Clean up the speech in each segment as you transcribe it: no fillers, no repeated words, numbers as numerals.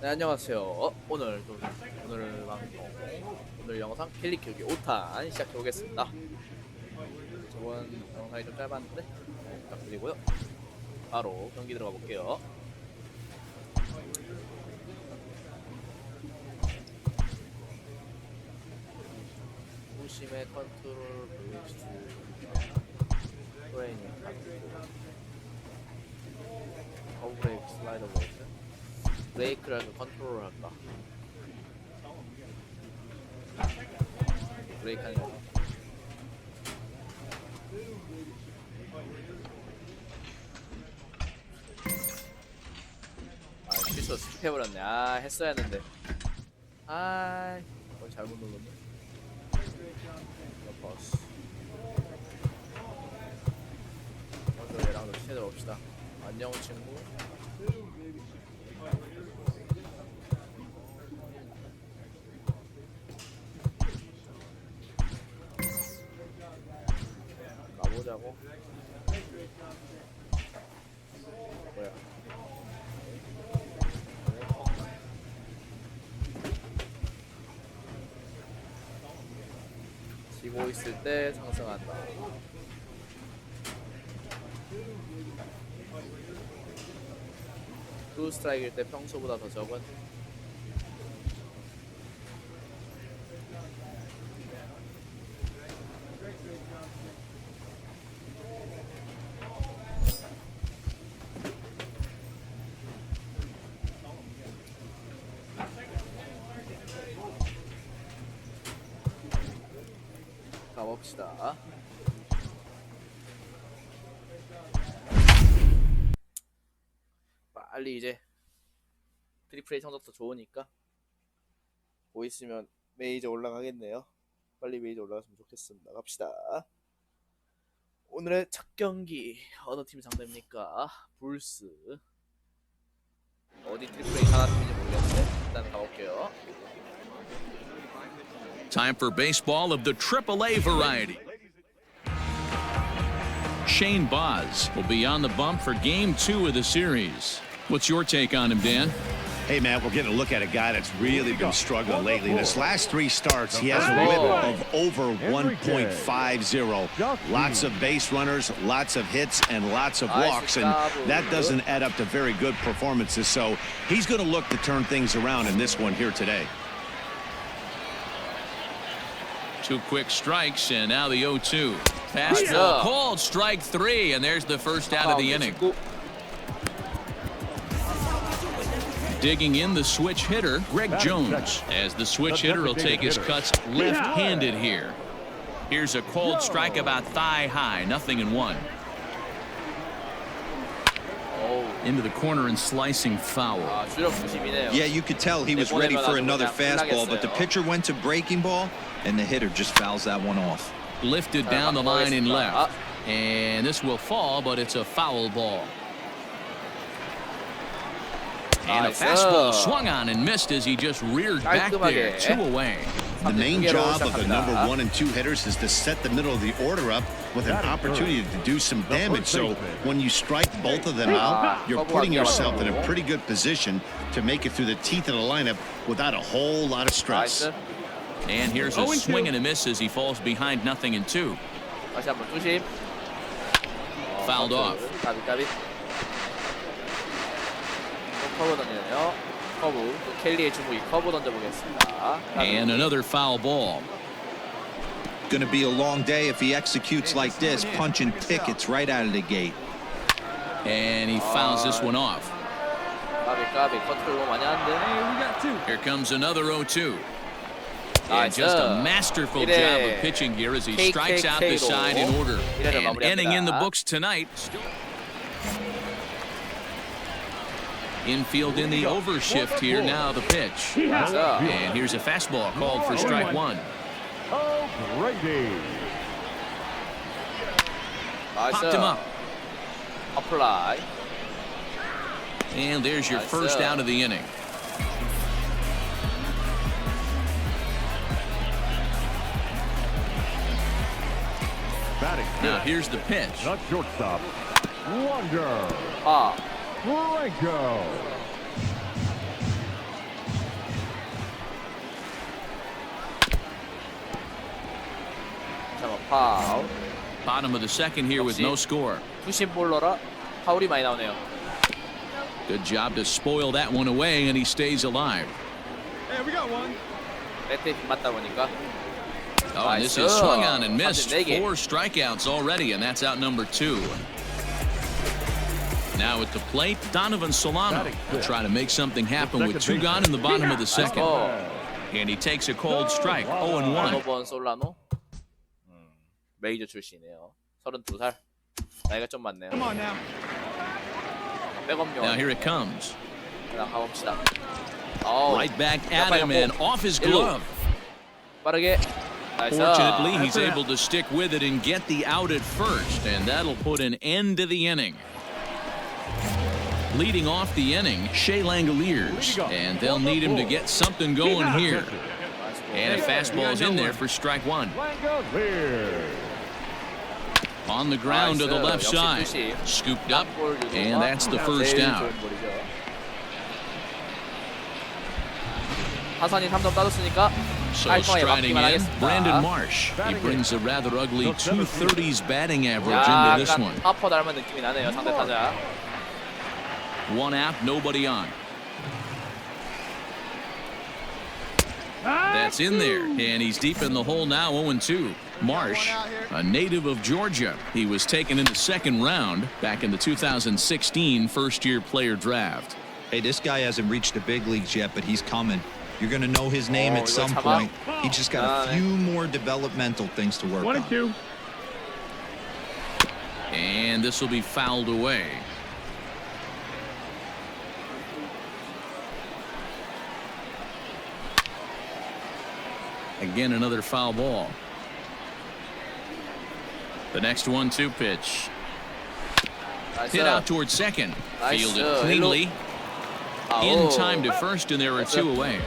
네, 안녕하세요. 오늘 영상 캘리 키우기 5탄 시작해 보겠습니다. 저번 영상이 좀 짧았는데 부탁드리고요. 바로 경기 들어가 볼게요. 후심의 컨트롤 VS 트레이닝 어브레이크 슬라이더 보이스 브레이크라는 컨트롤을 할까? 브레이크 하는 거. 아, 실수 스킵해버렸네. 아, 했어야 했는데. 아, 잘못 눌렀네. 버스. 먼저 얘랑 좀 친해져 봅시다. 안녕, 친구. 가보자고. 뭐야? 지고 있을 때 상승한다. 투 스트라이크일 때 평소보다 더 적은. 가봅시다. 빨리 이제 트리플A 성적도 좋으니까 보이시면 메이저 올라가겠네요. 빨리 메이저 올라갔으면 좋겠습니다. 갑시다. 오늘의 첫 경기 어느 팀이 상대입니까? 불스. 어디 트리플A 하나팀인지 모르겠는데 일단 가볼게요. Time for baseball of the AAA variety. Shane Baz will be on the bump for Game 2 of the series. What's your take on him, Dan? Hey, Matt, we're getting a look at a guy that's really been struggling lately. In his last 3 starts, he has a whip of over 1.50. Lots of base runners, lots of hits, and lots of walks, and that doesn't add up to very good performances. So he's going to look to turn things around in this one here today. 2 quick strikes, and now the 0-2. Fastball called, strike 3, and there's the first out of the inning. Digging in the switch hitter, Greg Jones, as the switch hitter will take his cuts left-handed here. Here's a called strike about thigh high, 0-1. Into the corner and slicing foul. Yeah, you could tell he was ready for another fastball, but the pitcher went to breaking ball, and the hitter just fouls that one off. Lifted down the line in left, and this will fall, but it's a foul ball. And a fastball swung on and missed as he just reared back there, 2 away. The main job of the number 1 and 2 hitters is to set the middle of the order up with an opportunity to do some damage. So when you strike both of them out, you're putting yourself in a pretty good position to make it through the teeth of the lineup without a whole lot of stress. And here's a swing and a miss as he falls behind 0-2. Fouled off. 커브 던지네요. 커브. 켈리의 주무기 커브 던져보겠습니다. And another foul ball. Going to be a long day if he executes like this, punching tickets right out of the gate. And he fouls this one off. 까비 컨트롤 너무 많이 하는데. Here comes another 0-2. And just a masterful job of pitching here as he strikes out the side in order. And inning in the books tonight. Infield in the overshift here. Now the pitch. And here's a fastball called for strike 1. Popped him up. Apply. And there's your first out of the inning. Now here's the pitch. The shortstop, Wonder. Franco. 파울. Bottom of the second here with no score. 투심 볼러라 파울이 많이 나오네요. Good job to spoil that one away, and he stays alive. 배트에 맞다 보니까. Oh, and this is swung on and missed. 4 strikeouts already, and that's out number 2. Now at the plate, Donovan Solano will try to make something happen with 2 gone in the bottom of the second. And he takes a cold strike, 0-1. 도노반 솔라노. 메이저 출신이에요. 32살. 나이가 좀 많네요. 백업용. Now here it comes. 가봅시다. Right back at him and off his glove. 빠르게. Fortunately, he's able to stick with it and get the out at first, and that'll put an end to the inning. Leading off the inning, Shea Langoliers, and they'll need him to get something going here. And a fastball's in there for strike 1. On the ground to the left side, scooped up, and that's the first out. 하산이 3점 따졌으니까 So 깔끔하게 striding 막기만 in, 하겠습니다. Brandon Marsh. He brings a rather ugly 230s batting average into this one. 약간 하퍼 닮은 느낌이 나네요, 상대 타자. 1 out, nobody on. That's in there, and he's deep in the hole now, 0-2. Marsh, a native of Georgia. He was taken in the second round back in the 2016 first-year player draft. Hey, this guy hasn't reached the big leagues yet, but he's coming. You're going to know his name at some point. He just got a few more developmental things to work on. 1-2. And this will be fouled away. Again, another foul ball. The next 1-2 pitch. Hit out towards second. Fielded cleanly. In time to first, and there are 2 away.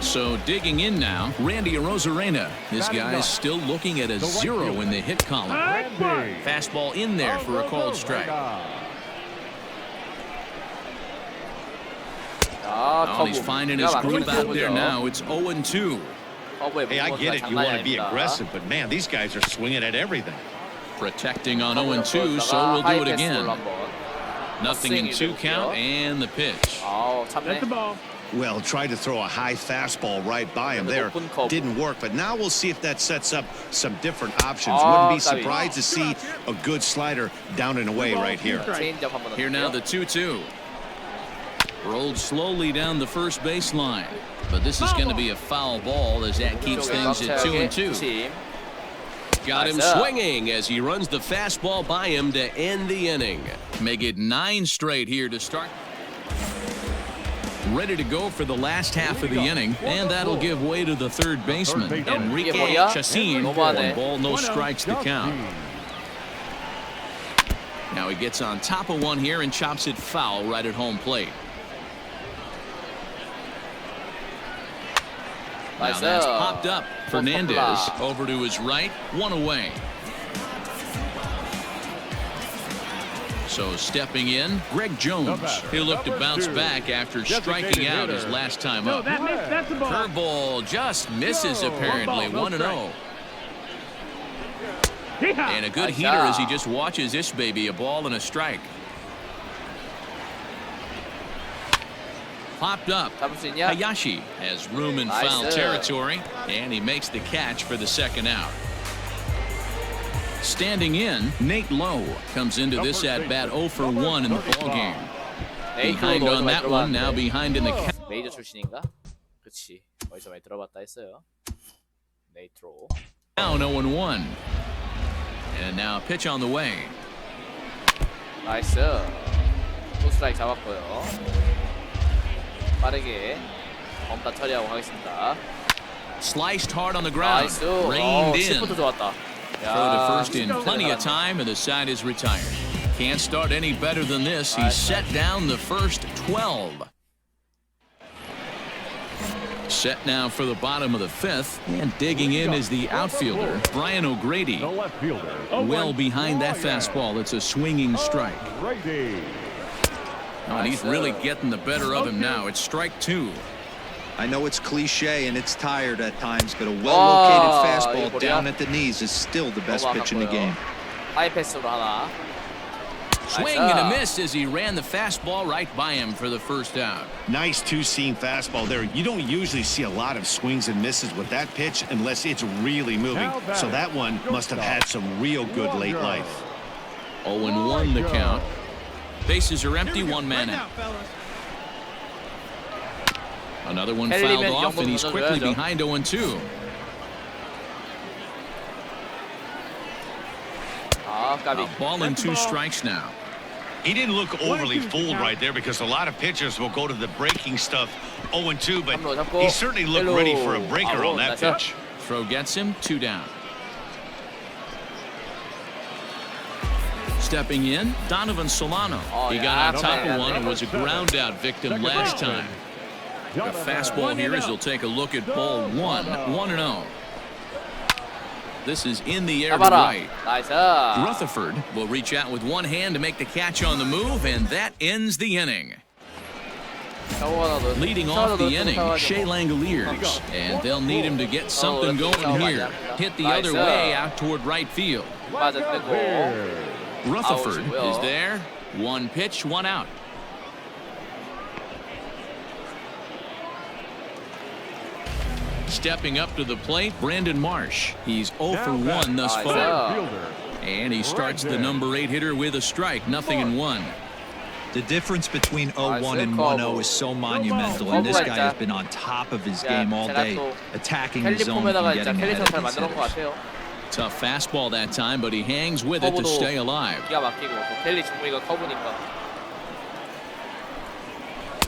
So digging in now, Randy Arozarena. This guy's still looking at a 0 in the hit column. Fastball in there for a called strike. Oh, he's finding his groove out there now. It's 0-2. Hey, I get it. You want to be aggressive, but man, these guys are swinging at everything. Protecting on 0-2, so we'll do it again. Nothing in 2 count, and the pitch. That's the ball. Well, tried to throw a high fastball right by him there. Didn't work, but now we'll see if that sets up some different options. Wouldn't be surprised to see a good slider down and away right here. Here now the 2-2. Rolled slowly down the first baseline. But this is going to be a foul ball as that keeps things at 2-2. Got him swinging as he runs the fastball by him to end the inning. Make it 9 straight here to start. Ready to go for the last half of the inning, and that'll give way to the third baseman, Enrique Chacin. 1 ball, no strikes to count. Now he gets on top of one here and chops it foul right at home plate. Now that's popped up. Fernandez over to his right, 1 away. So stepping in, Greg Jones. He'll look to bounce back after striking out his last time up. Curveball just misses apparently, 1-0. And a good heater as he just watches this baby, a ball and a strike. Popped up. Hayashi has room in foul territory, and he makes the catch for the second out. Standing in, Nate Lowe comes into this at-bat 0 for 1 in the ballgame. Behind on that one, now behind in the count. 메이저 출신인가? 그치. 어디서 많이 들어봤다 했어요. 네이트로. Now 0-1. And now pitch on the way. 나이스. 또 스트라이크 잡았고요. 빠르게 범타 처리하고 가겠습니다. Sliced hard on the ground. 나이스. Reined in. 시프트 좋았다. Throw to first in plenty of time, and the side is retired. Can't start any better than this. He's set down the first 12. Set now for the bottom of the 5th, and digging in is the outfielder, Brian O'Grady. Well behind that fastball, it's a swinging strike. Oh, and he's really getting the better of him now. It's strike 2. I know it's cliche and it's tired at times, but a well-located fastball 이거 down at the knees is still the best pitch in the game. 하이 패스로 하나. Swing and a miss as he ran the fastball right by him for the first out. Nice two-seam fastball there. You don't usually see a lot of swings and misses with that pitch unless it's really moving. So that one must have had some real good late life. 0-1 the count. Bases are empty, one man out. Another one fouled off, and he's quickly behind 0-2. 까비. A ball and 2 strikes now. He didn't look overly fooled right there because a lot of pitchers will go to the breaking stuff 0-2, but he certainly looked ready for a breaker on that pitch. Throw gets him, 2 down. Stepping in, Donovan Solano. He got on top of one and was a ground out victim last time. A fastball here as he'll take a look at ball 1, 1-0. This is in the air to right. Rutherford will reach out with one hand to make the catch on the move, and that ends the inning. Leading off the inning, Shea Langoliers, and they'll need him to get something going here. Hit the other way out toward right field. Rutherford is there. One pitch, one out. Stepping up to the plate, Brandon Marsh. He's 0 for 1 thus far. And he starts the number 8 hitter with a strike, 0-1. The difference between 0-1 and 1-0 is so monumental, and this guy has been on top of his game all day, attacking the zone and getting ahead of these hitters. Tough fastball that time, but he hangs with it to stay alive.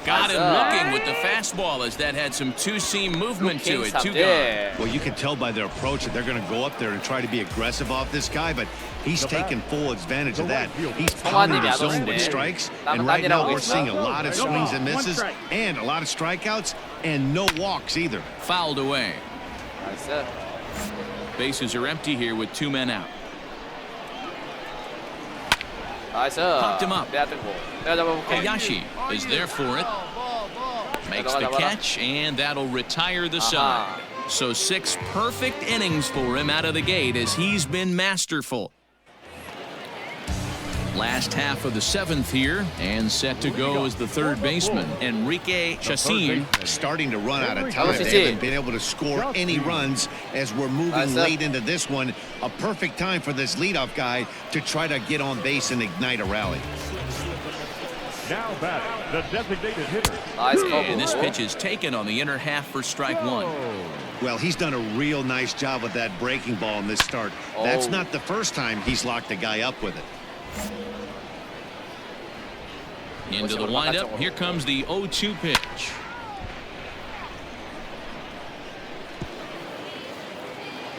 Got him looking with the fastball as that had some two-seam movement to it. 2 gone. Well, you can tell by their approach that they're going to go up there and try to be aggressive off this guy, but he's taking full advantage of that. He's pounding the zone with strikes, and right now we're seeing a lot of swings and misses and a lot of strikeouts and no walks either. Fouled away. Bases are empty here with 2 men out. Popped him up. Hayashi is there for it. Makes the catch, and that'll retire the side. So 6 perfect innings for him out of the gate as he's been masterful. Last half of the 7th here, and set to go as the third baseman, Enrique Chacin. Starting to run out of time. They haven't been able to score any runs as we're moving late into this one. A perfect time for this leadoff guy to try to get on base and ignite a rally. Now batting, the designated hitter. And this pitch is taken on the inner half for strike 1. Well, he's done a real nice job with that breaking ball in this start. That's not the first time he's locked a guy up with it. Into the windup, here comes the 0-2 pitch.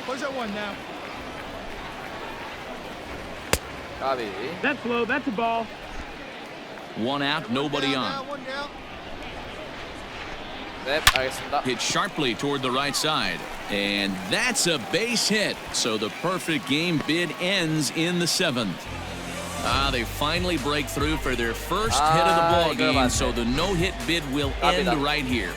Where's that one now? That's low, that's a ball. 1 out, nobody on. Hit sharply toward the right side. And that's a base hit. So the perfect game bid ends in the 7th. They finally break through for their first hit of the ball game, so the no-hit bid will end right here.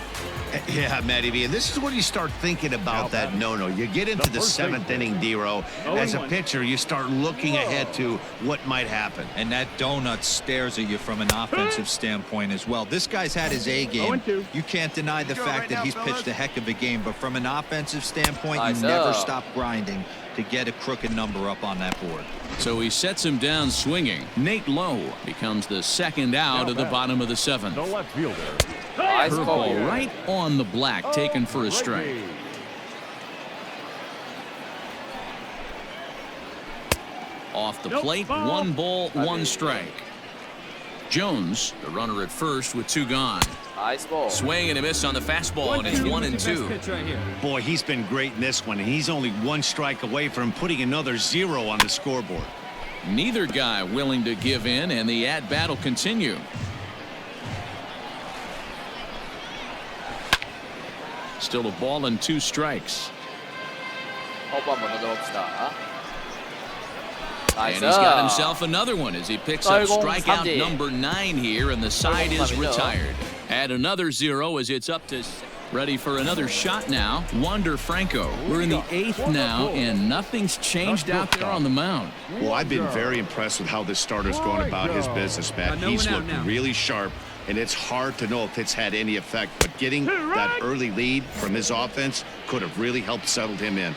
Yeah, Matty V, and this is when you start thinking about that no-no. You get into the 7th inning, D-Row. As a pitcher, you start looking ahead to what might happen. And that donut stares at you from an offensive standpoint as well. This guy's had his A game. You can't deny the fact that he's pitched a heck of a game, but from an offensive standpoint, you never stop grinding to get a crooked number up on that board. So he sets him down swinging. Nate Lowe becomes the second out of the bottom of the 7th. The left fielder. Curveball right on the black, taken for a strike. Off the plate, 1 ball, 1 strike. Jones, the runner at first with 2 gone. Swing and a miss on the fastball, and it's 1-2. Boy, he's been great in this one, and he's only 1 strike away from putting another 0 on the scoreboard. Neither guy willing to give in, and the at-bat will continue. Still a ball and 2 strikes. And he's got himself another one as he picks up strikeout number 9 here, and the side is retired. Add another 0 as it's up to Ready for another shot now. Wander Franco. We're in the 8th now, and nothing's changed out there on the mound. Well, I've been very impressed with how this starter's going about his business, Matt. He's looked really sharp, and it's hard to know if it's had any effect. But getting that early lead from his offense could have really helped settle him in.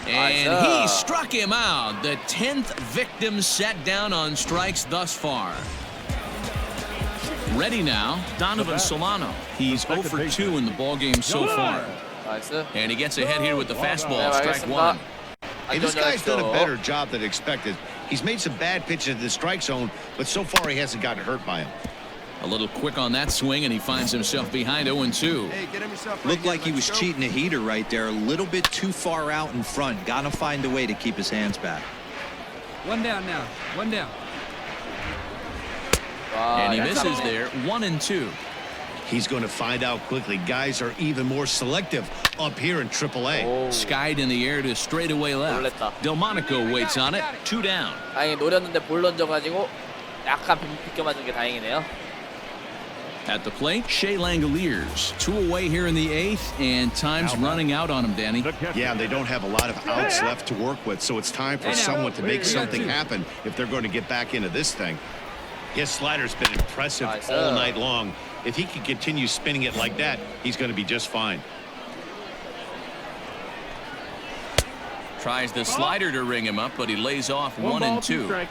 And he struck him out. The 10th victim set down on strikes thus far. Ready now, Donovan Solano. He's 0 for 2 in the ballgame so far. And he gets ahead here with the fastball, strike one. Hey, this guy's done a better job than expected. He's made some bad pitches in the strike zone, but so far he hasn't gotten hurt by him. A little quick on that swing, and he finds himself behind 0-2. Looked like he was cheating a heater right there, a little bit too far out in front. Gotta find a way to keep his hands back. One down now. One down. And he misses there, 1-2. He's going to find out quickly. Guys are even more selective up here in AAA. Skied in the air to straightaway left. Delmonico waits on it, 2 down. 다행히 노렸는데 볼 던져가지고 약간 비껴 맞은 게 다행이네요. At the plate, Shea Langoliers. 2 away here in the 8th, and time's running out on him, Danny. Yeah, they don't have a lot of outs left to work with, so it's time for someone to make something happen if they're going to get back into this thing. His slider's been impressive all night long. If he can continue spinning it like that, he's going to be just fine. Tries the slider to ring him up, but he lays off 1-2.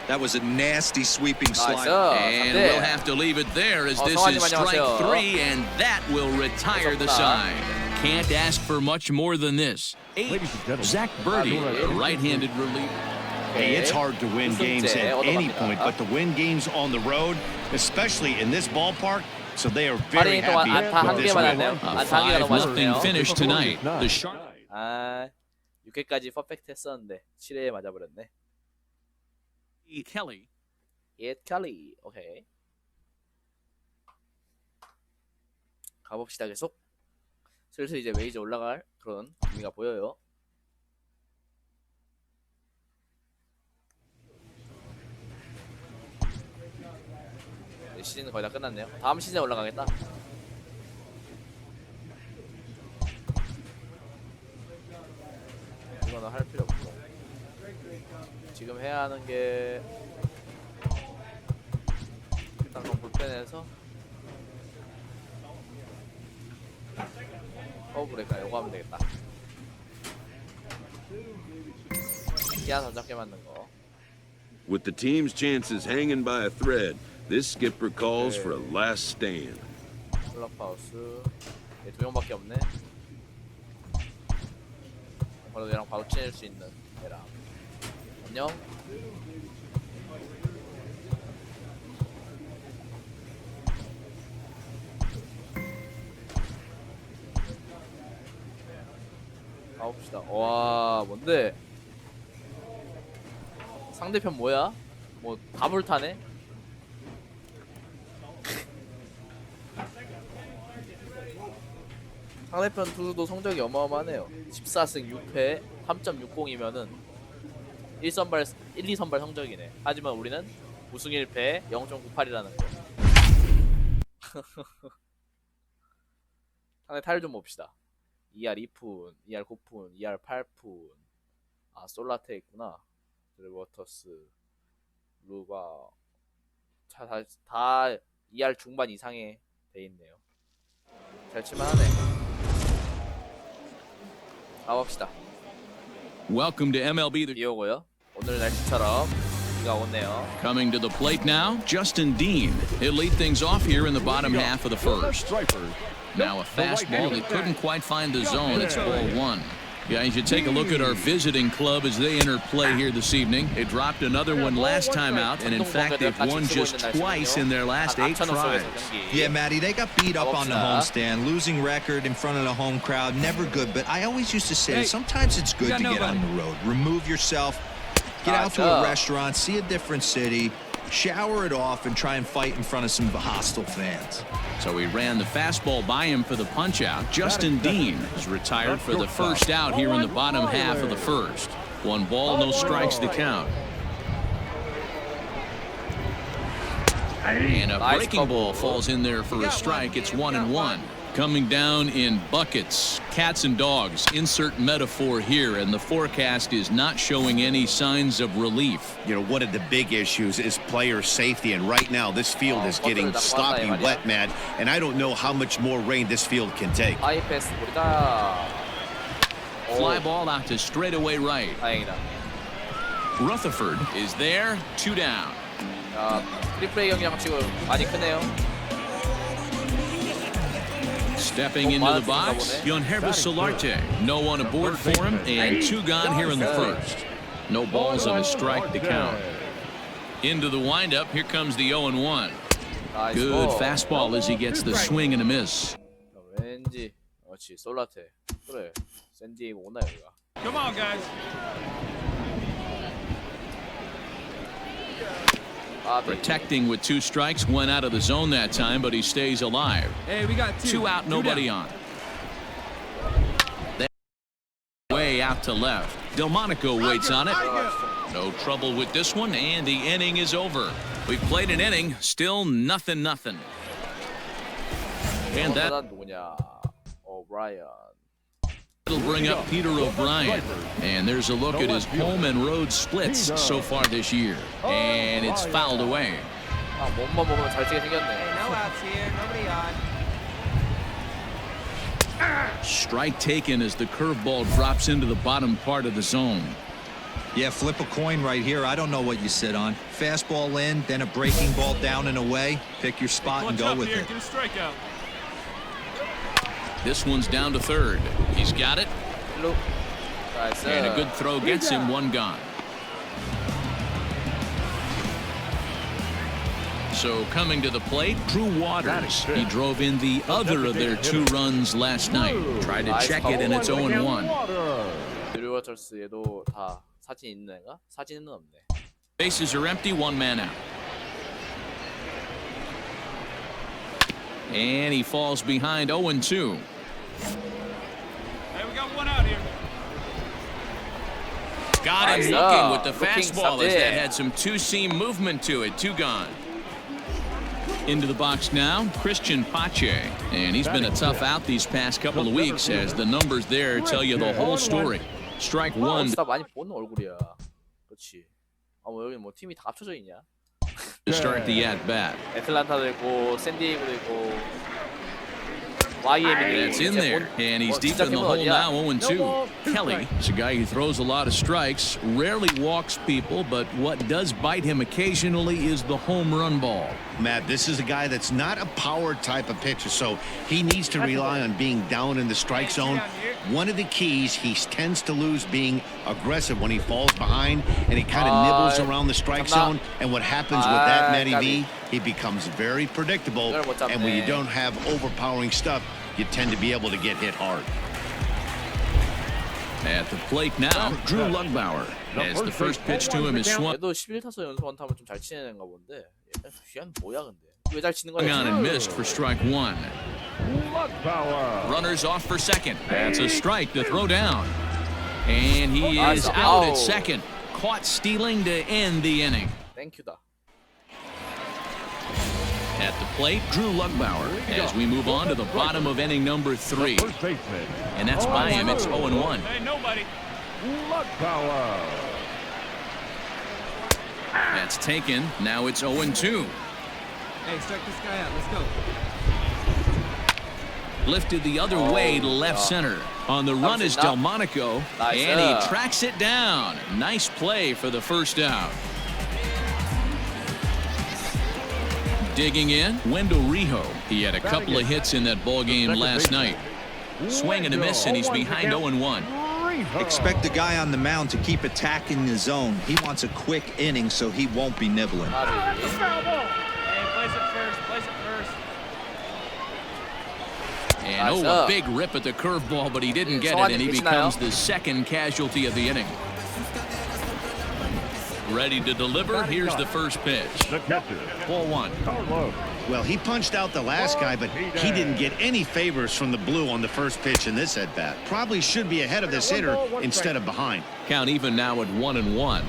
That was a nasty sweeping slider. And we'll have to leave it there as this is strike 3, and that will retire the side. Can't ask for much more than this. 8, Zach Birdie, a right-handed reliever. Hey, it's hard to win games at any point, but to win games on the road, especially in this ballpark, so they are very happy with this win. A 5-0 finish tonight. The Sharp. 6회까지 퍼펙트 했었는데 7회에 맞아버렸네. Kelly. Kelly. 오케이. 가봅시다 계속. 슬슬 이제 메이저 올라갈 그런 의미가 보여요. 시즌은 거의 다 끝났네요. 다음 시즌에 올라가겠다. 이거는 할 필요 없고 지금 해야 하는 게 일단 그럼 불펜에서 브레이크 요거 하면 되겠다. 기아 더 작게 맞는 거. With the team's chances hanging by a thread, this skipper calls for a last stand. 클럽하우스. 얘 2명밖에 없네. 바로 얘랑 바로 친해질 수 있는 얘랑. 안녕. 가봅시다. 와, 뭔데? 상대편 뭐야? 뭐 답을 타네? 상대편 투수도 성적이 어마어마하네요. 14승 6패 3.60이면은 1, 2선발 성적이네. 하지만 우리는 우승 1패 0.98이라는 거. 상대 타율 좀 봅시다. 2R 2푼, 2R 9푼, 2R 8푼. 아, 솔라테 있구나. 그리고 워터스, 루가 다 2R 중반 이상에 돼 있네요. 잘 칠만하네. 가봅시다. Welcome to MLB. 비 오고요. 오늘 날씨처럼 비가 오네요. Coming to the plate now, Justin Dean. He'll lead things off here in the bottom half of the first. Now a fastball that couldn't quite find the zone. It's ball 1. Yeah, you should take a look at our visiting club as they enter play here this evening. They dropped another one last time out, and in fact, they've won just twice in their last 8 tries. Yeah, Matty, they got beat up on the homestand. Losing record in front of the home crowd, never good. But I always used to say, sometimes it's good to get on the road. Remove yourself, get out to a restaurant, see a different city, shower it off, and try and fight in front of some hostile fans. So he ran the fastball by him for the punch-out. Justin Dean is retired for the first out here in the bottom half of the first. 1 ball, no strikes to count. And a Nice breaking ball couple. falls in there for a strike. It's 1-1. Coming down in buckets, cats and dogs, insert metaphor here, and the forecast is not showing any signs of relief. You know, one of the big issues is player safety, and right now this field is getting sloppy wet, Matt, and I don't know how much more rain this field can take. 하이 패스 볼이다. Fly ball out to straightaway right. 다행이다. Rutherford is there, 2 down. 야, 트리플A 경기랑 치고 많이 크네요. Stepping into the box, Solano. No one aboard for him, and 2 gone here in the first. No balls and a strike to count. Into the windup, here comes the 0-1. Good fastball as he gets the swing and a miss. 왠지 그렇지 솔라테 그래 샌디에이고 오나 여기가. Come on, guys. Protecting with 2 strikes, went out of the zone that time, but he stays alive. Hey, we got 2 out, nobody on. Way out to left. Delmonico waits on it. No trouble with this one, and the inning is over. We've played an inning, still 0-0. And that 누구냐? 오브라이언. will bring up Peter O'Brien. And there's a look at his home and road splits so far this year. And it's fouled away. 아 몸만 보면 잘 치게 생겼네. No outs here. Nobody on. Strike taken as the curveball drops into the bottom part of the zone. Yeah, flip a coin right here. I don't know what you sit on. Fastball in, then a breaking ball down and away. Pick your spot and go with it. Get a strikeout. This one's down to third. He's got it. 일로. 나이스. And a good throw gets him 1 gone. So coming to the plate, Drew Waters. He drove in the other of their 2 runs last night. Tried to check it, and it's 0-1. 드류 워터스에도 다 사진 있는 애가? 사진은 없네. Bases are empty, 1 man out. And he falls behind 0-2. Hey, we got 1 out here. Got him Nice. looking with the Looking fastball as that something. had some two-seam movement to it. 2 gone. Into the box now, Christian Pache. And he's been a tough out these past couple of weeks as the numbers there tell you the whole story. Strike 1 나 많이 보는 얼굴이야. 그렇지. 아 뭐 여기 뭐 팀이 다 합쳐져 있냐? to start the at-bat. 애틀란타도 있고 샌디에이고도 있고 YM이 That's in there, and he's deep in the hole now, 0-2. Kelly is a guy who throws a lot of strikes, rarely walks people, but what does bite him occasionally is the home run ball. Matt, this is a guy that's not a power type of pitcher, so he needs to rely on being down in the strike zone. One of the keys, he tends to lose being aggressive when he falls behind, and he kind of nibbles around the strike zone. And what happens with that, Matty V, he becomes very predictable, and when you don't have overpowering stuff, you tend to be able to get hit hard. At the plate now, Drew Lugbauer, as the first pitch to him is swung 얘도 11타수 연속 원타면 좀 잘 치는 애인가 본데 얘는 뭐야 근데 왜 잘 치는 거야? on and missed for strike 1. Runners off for second. That's a strike to throw down. And he is out at second. Caught stealing to end the inning. 땡큐다. At the plate, Drew Lugbauer, as we move on to the bottom of inning number 3. And that's by him, it's 0-1. Hey, nobody. That's taken, now it's 0-2. Hey, strike this guy out. Let's go. Lifted the other way to left center. On the run is Delmonico, and he tracks it down. Nice play for the first out. Digging in, Wendell Rijo. He had a couple of hits in that ball game last night. Swing and a miss, and he's behind 0-1. Expect the guy on the mound to keep attacking the zone. He wants a quick inning, so he won't be nibbling. Hey, place it first. Place it first. And a big rip at the curveball, but he didn't get it, and he becomes the second casualty of the inning. Ready to deliver, here's the first pitch. 4-1. Well, he punched out the last guy, but he didn't get any favors from the blue on the first pitch in this at-bat. Probably should be ahead of this hitter instead of behind. Count even now at 1-1.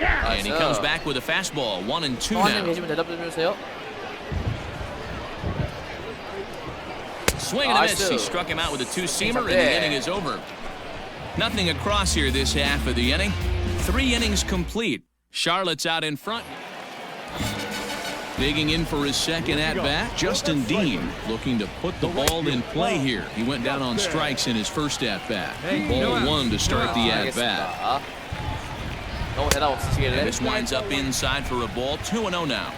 And he comes back with a fastball. 1-2 성환님 now. 계시면 대답 좀 해주세요. Swing and a miss. He struck him out with a two-seamer, and the inning is over. Nothing across here this half of the inning. 3 innings complete. Charlotte's out in front. Digging in for his second at-bat, Justin Dean looking to put the ball in play here. He went down on strikes in his first at-bat. Ball 1 to start the at-bat. And this winds up inside for a ball. 2-0 now.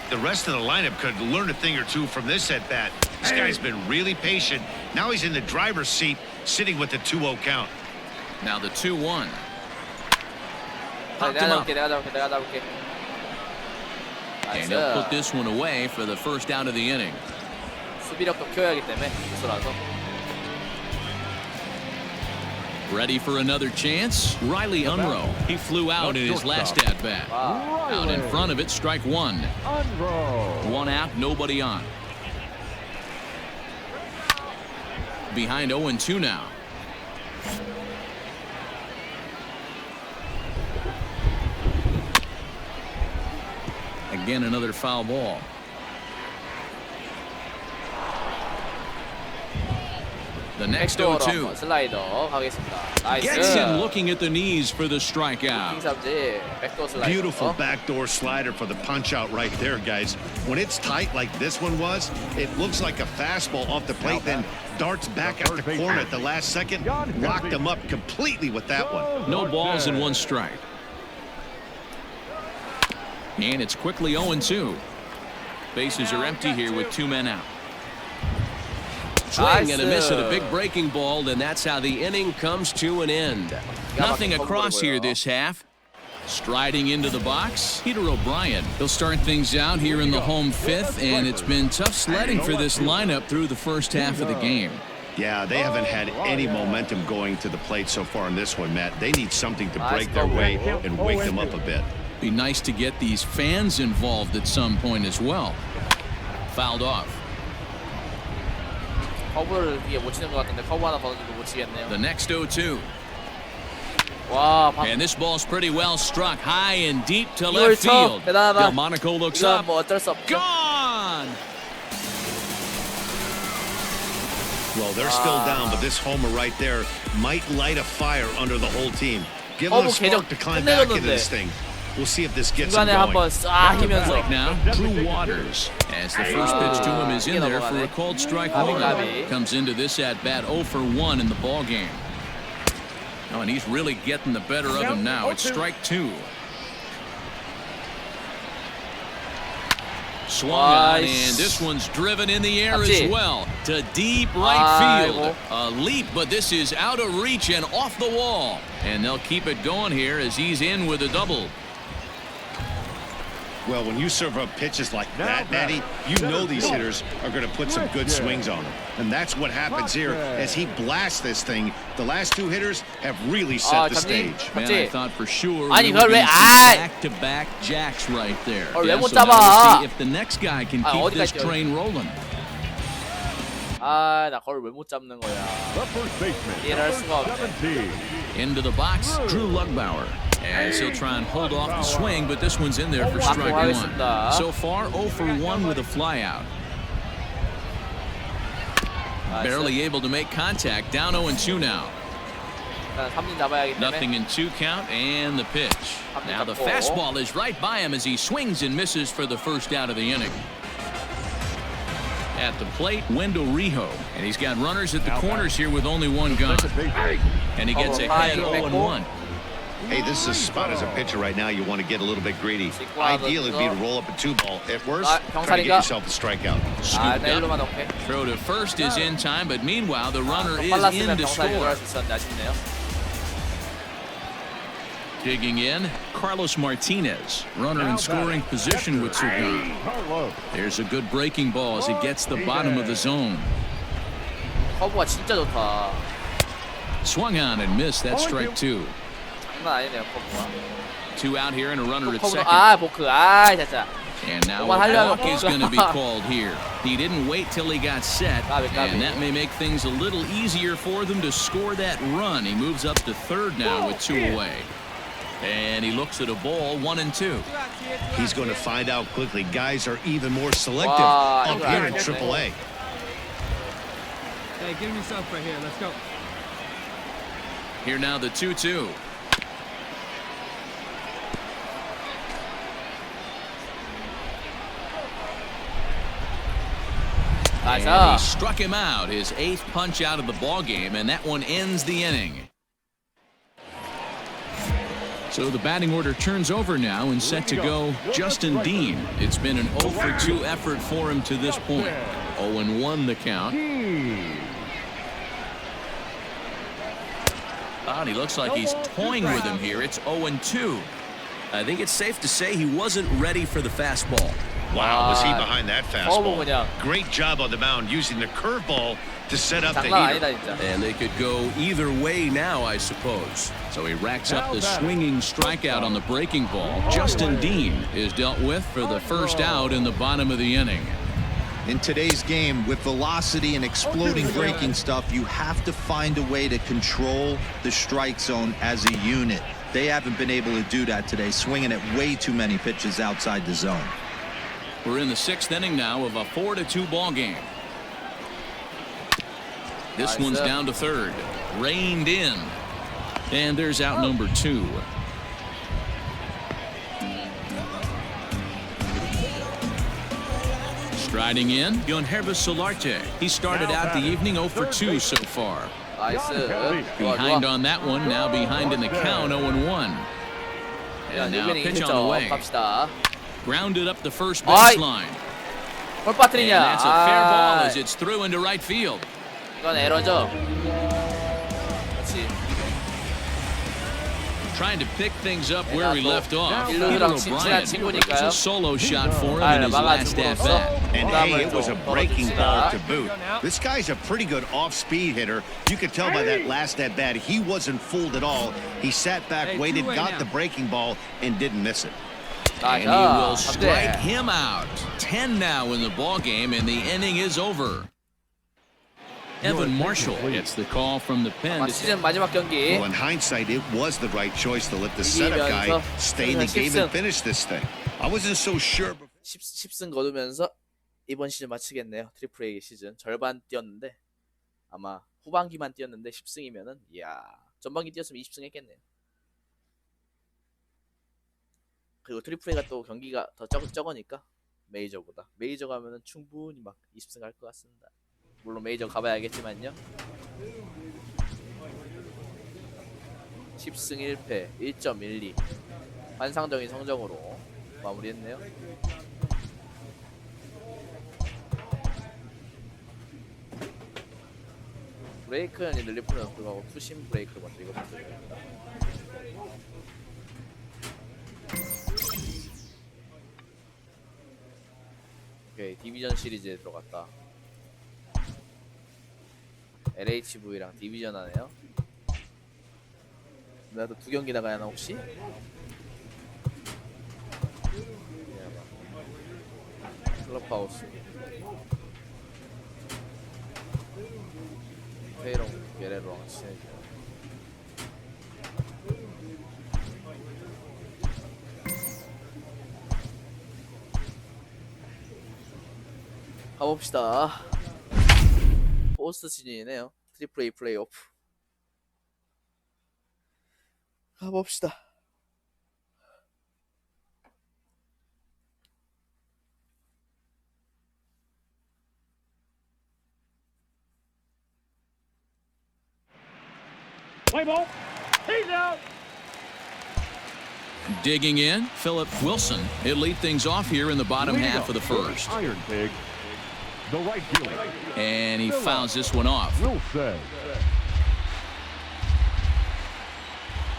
The rest of the lineup could learn a thing or two from this at-bat. This guy's been really patient. Now he's in the driver's seat, sitting with the 2-0 count. Now the 2-1. Popped him up. And he'll put this one away for the first out of the inning. 수비력도 키워야 하기 때문에 투수라서. Ready for another chance? Riley Unroe. He flew out in his last at-bat. Out in front of it, strike 1. 1 out, nobody on. Behind 0-2 now. Again, another foul ball. The next 0-2. 슬라이더 가겠습니다. Gets in 나이스. looking at the knees for the strikeout. 킹삼지 백도어 슬라이더. Beautiful backdoor slider for the punch-out right there, guys. When it's tight like this one was, it looks like a fastball off the plate, then darts back at the corner at the last second. Locked him up completely with that one. No balls and 1 strike. And it's quickly 0-2. Bases are empty here with 2 men out. Swing and a miss at a big breaking ball, and that's how the inning comes to an end. Nothing across here this half. Striding into the box, Peter O'Brien. He'll start things out here in the home 5th, and it's been tough sledding for this lineup through the first half of the game. Yeah, they haven't had any momentum going to the plate so far in this one, Matt. They need something to break their way and wake them up a bit. Be nice to get these fans involved at some point as well. Fouled off. 커브를 위에 못 치는 것 같은데 커브 하나 던져도 못 치겠네요. The next 0-2. 와, And this ball's pretty well struck high and deep to left field. 대단하다. Delmonico looks 이건 up. 뭐 어쩔 수 없죠. Gone! Well, they're still down, but this homer right there might light a fire under the whole team. Give them a spark to climb back into this thing. We'll see if this gets them 중간에 going. 한번 싹 hi면서. Right now, Drew Waters, as the first pitch to him is in there for a called strike one. Comes into this at-bat 0 for 1 in the ball game. Oh, and he's really getting the better of him now. It's strike 2. Swung on, and this one's driven in the air as well to deep right field. A leap, but this is out of reach and off the wall. And they'll keep it going here as he's in with a double. Well, when you serve up pitches like that, Natty, you know these hitters are going to put some good swings on them. And that's what happens here as he blasts this thing. The last 2 hitters have really set the stage. Man, I thought for sure 아니, we were 그걸 왜, going to see back-to-back jacks right there. 왜 못 So now 잡아? we'll see if the next guy can keep 어디까지 this 뛰어요? train rolling. 아, 나 그걸 왜 못 잡는 거야. The first baseman, 이해를 할 수가 없네. 17. Into the box, Drew Lugbauer. As he'll try and hold off the swing, but this one's in there for strike 1. So far, 0 for 1 with a flyout. Barely able to make contact. Down 0-2 now. 삼진 잡아야 하기 때문에. Nothing in 2 count, and the pitch. Now the fastball is right by him as he swings and misses for the first out of the inning. At the plate, Wendell Rijo. And he's got runners at the corners here with only 1 gone. And he gets ahead 0-1. Hey, this is a spot as a pitcher right now. You want to get a little bit greedy. Ideal would be to roll up a 2-ball. At worst, try to get yourself a strikeout. 아, 나 일로만 넣게. Throw to first is in time, but meanwhile the runner is 빨랐으면 in to 경찰 score. 들어갈 수 있었는데 아쉽네요. Digging in, Carlos Martinez, runner in scoring position with Sugan. There's a good breaking ball as it gets the bottom of the zone. 커브가 진짜 좋다. Swung on and missed. That's strike 2. 장난 아니네요, 커브가. 2 out here and a runner at 커브도 second. 아, 보크. 아, 진짜. And now a 그만 하려면 walk is going to be called here. He didn't wait till he got set, and that may make things a little easier for them to score that run. He moves up to third now with 2 away. And he looks at a ball, 1-2. He's going to find out quickly. Guys are even more selective Wow, up here in AAA. Hey, give him yourself right here. Let's go. Here now the 2-2. And he struck him out, his 8th punch out of the ball game, and that one ends the inning. So the batting order turns over now and set to go Justin Dean. It's been an 0 for 2 effort for him to this point. 0-1 the count. And he looks like he's toying with him here. It's 0-2. I think it's safe to say he wasn't ready for the fastball. Wow, was he behind that fastball? Great job on the mound using the curveball to set up the heater. And they could go either way now, I suppose. So he racks up the swinging strikeout on the breaking ball. Justin Dean is dealt with for the first out in the bottom of the inning. In today's game, with velocity and exploding breaking stuff, you have to find a way to control the strike zone as a unit. They haven't been able to do that today, swinging at way too many pitches outside the zone. We're in the 6th inning now of a 4-2 ball game. This one's down to third. Reined in. And there's out number 2. Striding in, Untitled Chapter. He started out the evening 0 for 2 so far. Behind on that one, now behind in the count, 0-1. And now pitch on the way. Grounded up the first baseline. And that's a fair ball as it's through into right field. 이건 에러죠. Trying to pick things up where he left off. 일루랑 Peter 친한 O'Brien. 친구니까요. It's a solo shot for him in his last at bat. And hey, it was a breaking ball to boot. This guy's a pretty good off-speed hitter. You could tell by that last at bat he wasn't fooled at all. He sat back, waited, got the breaking ball, and didn't miss it. And he will strike him out. 10 now in the ball game, and the inning is over. Evan Marshall gets the call from the pen. 시즌 마지막 경기. Well, in hindsight, it was the right choice to let the setup guy stay in the game and finish this thing. I wasn't so sure. 10승 거두면서 이번 시즌 마치겠네요. 트리플A 시즌 절반 뛰었는데 아마 후반기만 뛰었는데 10승이면은 이야 전반기 뛰었으면 20승 했겠네요. 그리고 트리플A가 또 경기가 더 적으니까 메이저보다 메이저 가면은 충분히 막 20승 할 것 같습니다. 물론 메이저 가봐야겠지만요. 10승 1패 1.12 환상적인 성적으로 마무리했네요. 브레이크는 릴리프는 들어가고 투심 브레이크 먼저 이거 먼저 드립니다. 오케이 디비전 시리즈에 들어갔다. LHV랑 디비전 하네요. 나도 2경기 나가야 하나 혹시? 클럽하우스 페이롱 게레로랑 친해져. 가봅시다. 포스트 시즌이네요. 트리플A 플레이오프 가봅시다. Play ball. He's out. Digging in, Philip Wilson. He'll lead things off here in the bottom half of the first. Iron Pig. The right fielder. And he fouls this one off. Wilson.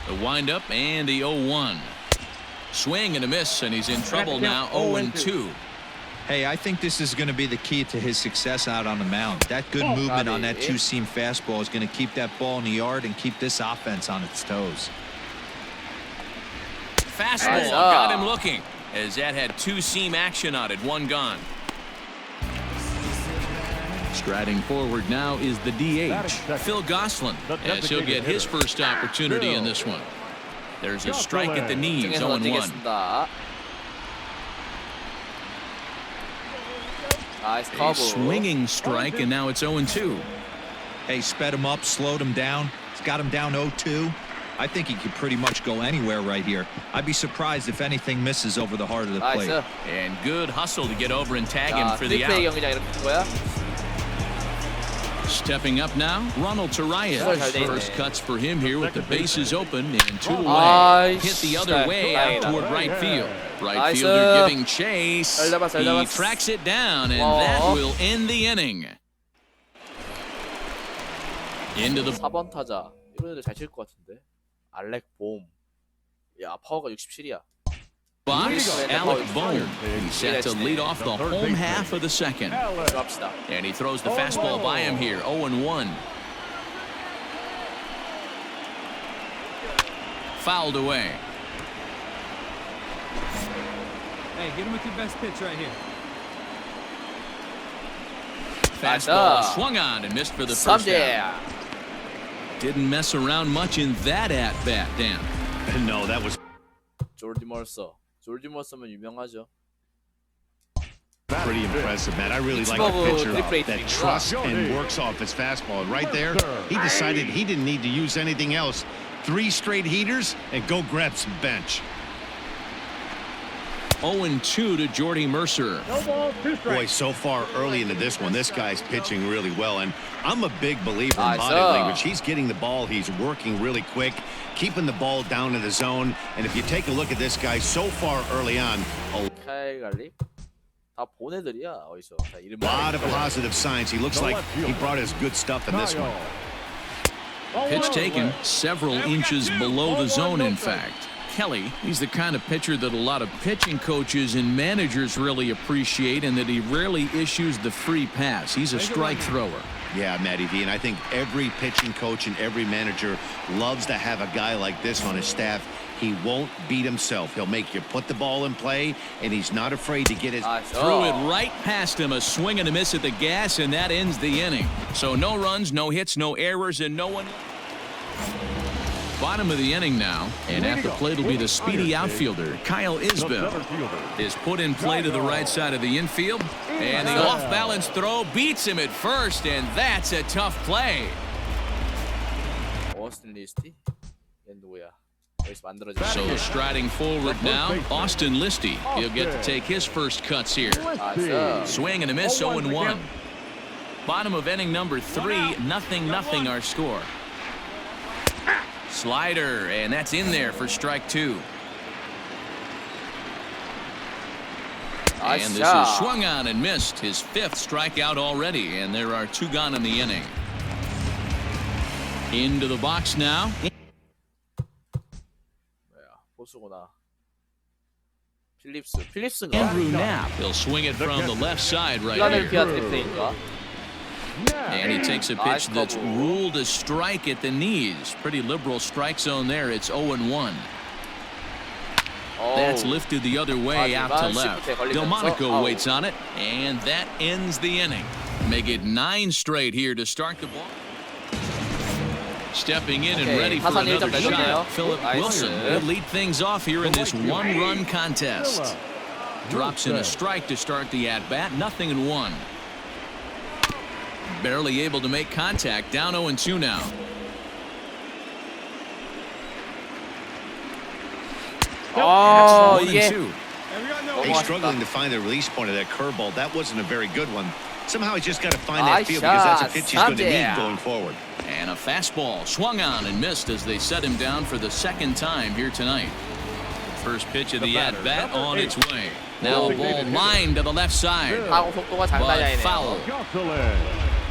The windup and the 0-1. Swing and a miss, and he's in trouble now, 0-2. Hey, I think this is going to be the key to his success out on the mound. That good movement on that two-seam fastball is going to keep that ball in the yard and keep this offense on its toes. Fastball got him looking, as that had two-seam action on it, one gone. Striding forward now is the DH, Phil Gosselin, as he'll get his first opportunity in this one. There's a strike at the knees. 시청해서 0-1. 던지겠습니다. 나이스 A 커브. swinging strike, and now it's 0-2. Hey, sped him up, slowed him down. It's got him down 0-2. I think he could pretty much go anywhere right here. I'd be surprised if anything misses over the heart of the plate. 나이스. And good hustle to get over and tag him 자, for the 트리플A out. 경기장 이렇게 된 거야. Stepping up now, Ronald Tarayan. 잘 돼 있네. First cuts for him here with the bases open and 2 away. 아이씨, Hit the other way out 다행이다. toward right field. Right 나이스. fielder giving chase. 잘 잡았어, 잘 He 잡았어. tracks it down, and that will end the inning. Into the 4번 타자. 이런 애들 잘 칠 것 같은데. 알렉 봄. 야, 파워가 67이야. box, Alec Bohm. He's set to lead off the home half of the second. 들어갑시다. And he throws the fastball by him here, 0-1. Fouled away. Hey, get him with your best pitch right here. Fastball 나이스. swung on and missed for the first out. 삼진. Didn't mess around much in that at-bat, Dan. No, that was 조르디 멀서. 조르디 멀서면 유명하죠. pretty impressive, man. I really like pittsburgh the pitcher 트리플A that 팀이구나. trusts and works off his fastball. And right there, he decided he didn't need to use anything else. 3 straight heaters and go grab some bench. 0-2 to Jordy Mercer. No ball, 2 strikes. Boy, so far early into this one, this guy's pitching really well. And I'm a big believer in Nice. body language. He's getting the ball. He's working really quick, keeping the ball down in the zone. And if you take a look at this guy so far early on, a 카이 갈릭. 다 보내들이야. 어디서. 자, 이름 lot of positive signs. He looks like he brought his good stuff in this one. Pitch taken several inches below the zone, in fact. Kelly, he's the kind of pitcher that a lot of pitching coaches and managers really appreciate, and that he rarely issues the free pass. He's a strike thrower. Yeah, Matty V, and I think every pitching coach and every manager loves to have a guy like this on his staff. He won't beat himself. He'll make you put the ball in play, and he's not afraid to get his... Threw it right past him, a swing and a miss at the gas, and that ends the inning. So no runs, no hits, no errors, and no one... Bottom of the inning now, and at the plate will be the speedy outfielder, Kyle Isbell. Is put in play to the right side of the infield, and the off-balance throw beats him at first, and that's a tough play. 오스틴 리스티? 얘 누구야? 여기서 만들어진. So striding forward now, Austin Listy. He'll get to take his first cuts here. 나이스. Swing and a miss, 0-1. Bottom of inning number 3, 0-0 our score. Slider, and that's in there for strike 2. And this is swung on and missed, his 5th strikeout already, and there are 2 gone in the inning. Into the box now. 보수구나. 필립스인가? Andrew Knapp. He'll swing it from the left side right 필라델피아 here. 트리플레인가? And he takes a pitch that's ruled a strike at the knees. Pretty liberal strike zone there. It's 0-1. That's lifted the other way out to left. Delmonico waits on it, and that ends the inning. Make it 9 straight here to start the ball. Stepping in and ready for another shot, Philip Wilson will lead things off here in this 1-run contest. Drops in a strike to start the at-bat, 0-1. Barely able to make contact, down 0-2 now. 아, That's 이게 1-2. He's struggling to find the release point of that curveball. That wasn't a very good one. Somehow he's just got to find that field because that's a pitch he's going to need going forward. And a fastball swung on and missed as they set him down for the 2nd time here tonight. First pitch of the at-bat on its way. Now a ball lined to the left side. 타구 속도가 장난이 But 아니네요. foul.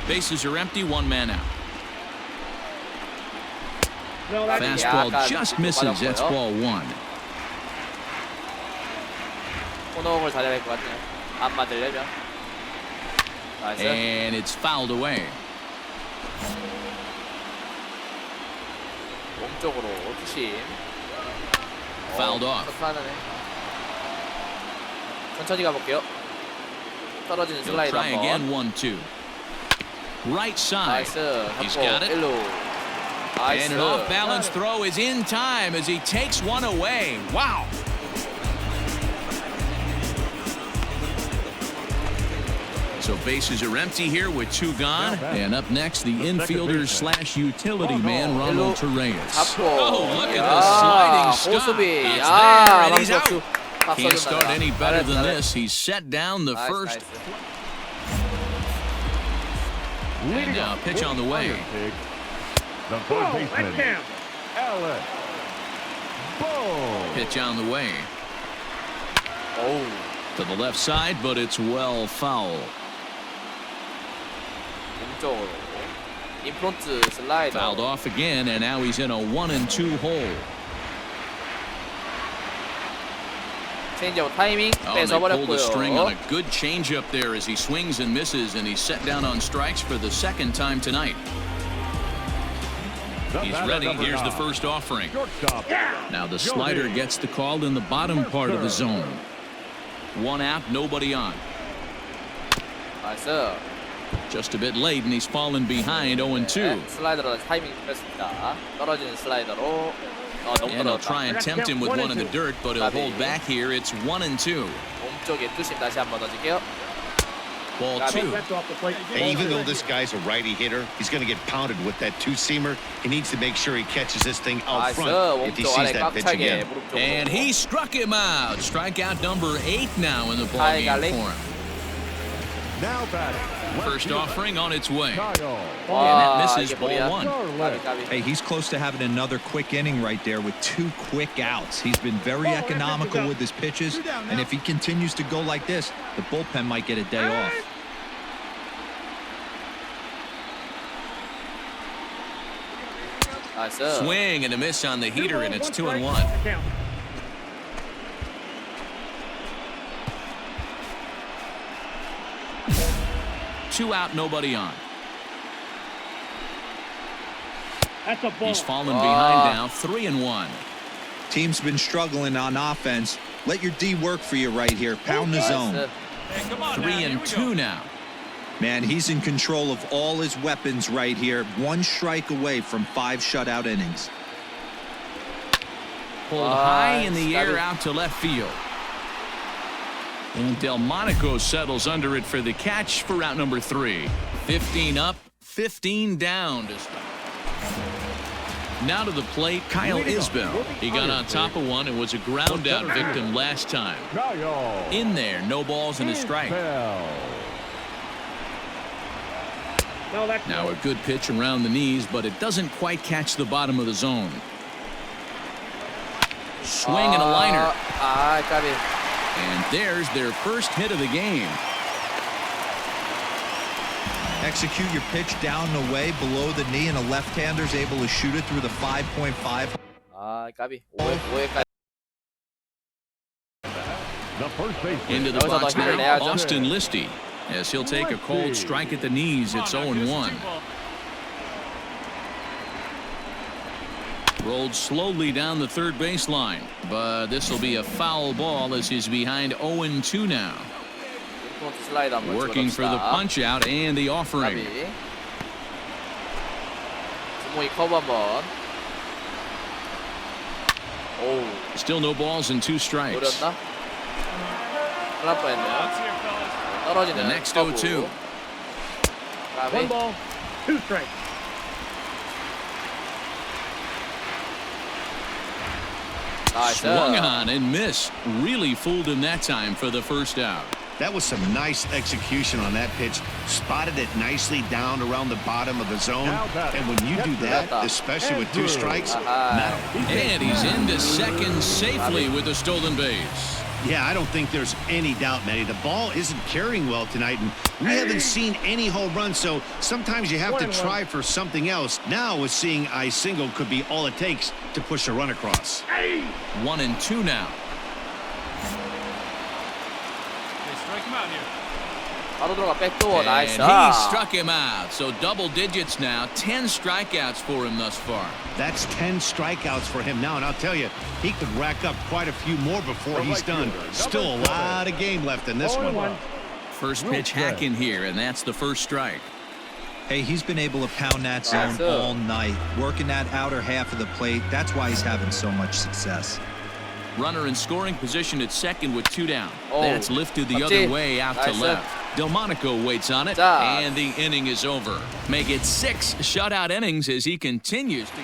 Bases are empty, 1 man out. Fastball just misses. That's ball 1. 코너공을 잘해야 될 것 같네요. 안 맞으려면. 나이스. And it's fouled away. 몸쪽으로 투심. Fouled off. 천천히 가볼게요. 떨어지는 He'll 슬라이드 try again, 한번. 1-2. Right side. 나이스. He's 잡고 got it. 1루. And an off-balance throw is in time as he takes one away. Wow. So bases are empty here with 2 gone. And up next, the infielder slash utility man, Ronald Torreyes. Oh, look at the sliding stop. It's there, and he's out. Can't start any better than this. He's set down the first. And now pitch on the way. The third baseman, Alex. Pitch on the way. Oh. To the left side, but it's well foul. 왼쪽으로. 인프론트 슬라이더. Fouled off again, and now he's in a 1-2 hole. 체인지업 타이밍 Oh, they pulled the string on 뺏어버렸고요. a good changeup there as he swings and misses, and he's set down on strikes for the second time tonight. He's ready. Here's the first offering. Now the slider gets the call in the bottom part of the zone. 1 out, nobody on. 나이스. Just a bit late, and he's fallen behind 0-2. 슬라이더로 타이밍 뺐습니다. 떨어지는 슬라이더로. 너무 And he'll 떨어졌다. try and tempt him with one in the dirt, but he'll hold back here. It's 1-2. 몸쪽에 투심 다시 한번 던질게요. Ball 2. And even though this guy's a righty hitter, he's going to get pounded with that 2-seamer. He needs to make sure he catches this thing out 나이스. front if he 몸쪽 sees 아래 that pitch 꽉차게 again. 무릎 쪽으로. And he struck him out. Strikeout number 8 now in the ballgame for him. Now batting. First offering on its way. Kyle. And that misses 이게 ball 뭐야? 1. 까비, 까비. Hey, he's close to having another quick inning right there with 2 quick outs. He's been very economical with his pitches, and if he continues to go like this, the bullpen might get a day off. 나이스. Swing and a miss on the heater, and it's 2-1. Two out, nobody on. That's a ball. He's fallen behind now, 3-1. Team's been struggling on offense. Let your D work for you right here. Pound the zone. 나이스. Hey, come on, man. Here we 3-2 go. now. Man, he's in control of all his weapons right here. 1 strike away from 5 shutout innings. Pulled high in the air out to left field. And Delmonico settles under it for the catch for route number 3. 15 up, 15 down to start. Now to the plate, Kyle Isbell. He got on top of one and was a ground out victim last time. Kyle. In there, no balls and a strike. Now a good pitch around the knees, but it doesn't quite catch the bottom of the zone. Swing and a liner. 까비. And there's their first hit of the game. Execute your pitch down and away below the knee, and a left-hander's able to shoot it through the 5.5. 까비. 5회까지. The first baseman. Into the 여기서 box 더 힘을 now, 내야죠. Austin Listy. As he'll take a cold strike at the knees, it's 0-1. Rolled slowly down the third baseline, but this will be a foul ball as he's behind 0-2 now. 슬라이더 한번 Working for the 집어넣읍시다. punch out and the offering. 까비. 주먹이 커브 한번. 오우. Still no balls and 2 strikes. 노렸나? 큰일 뻔했네요. Let's hear, fellas. The 떨어지는 next 커브. 0-2. 까비. 1 ball, 2 strikes. 나이스. Swung on and missed. Really fooled him that time for the first out. That was some nice execution on that pitch. Spotted it nicely down around the bottom of the zone. And when you do that, especially with 2 strikes, not And he's into second safely with a stolen base. Yeah, I don't think there's any doubt, Matty. The ball isn't carrying well tonight, and we haven't seen any home runs, so sometimes you have to try for something else. Now, with seeing I single could be all it takes to push a run across. 1-2 now. Hey, strike him out here. 바로 들어가 백도어. And 나이스. he struck him out. So double digits now. 10 strikeouts for him thus far. That's 10 strikeouts for him now, and I'll tell you, he could rack up quite a few more before he's done. Still a lot of game left in this one. First pitch hack in here, and that's the first strike. Hey, he's been able to pound that zone all night, working that outer half of the plate. That's why he's having so much success. Runner in scoring position at second with 2 down. Oh, That's lifted the other way out to left. Delmonico waits on it, and the inning is over. Make it 6 shutout innings as he continues to...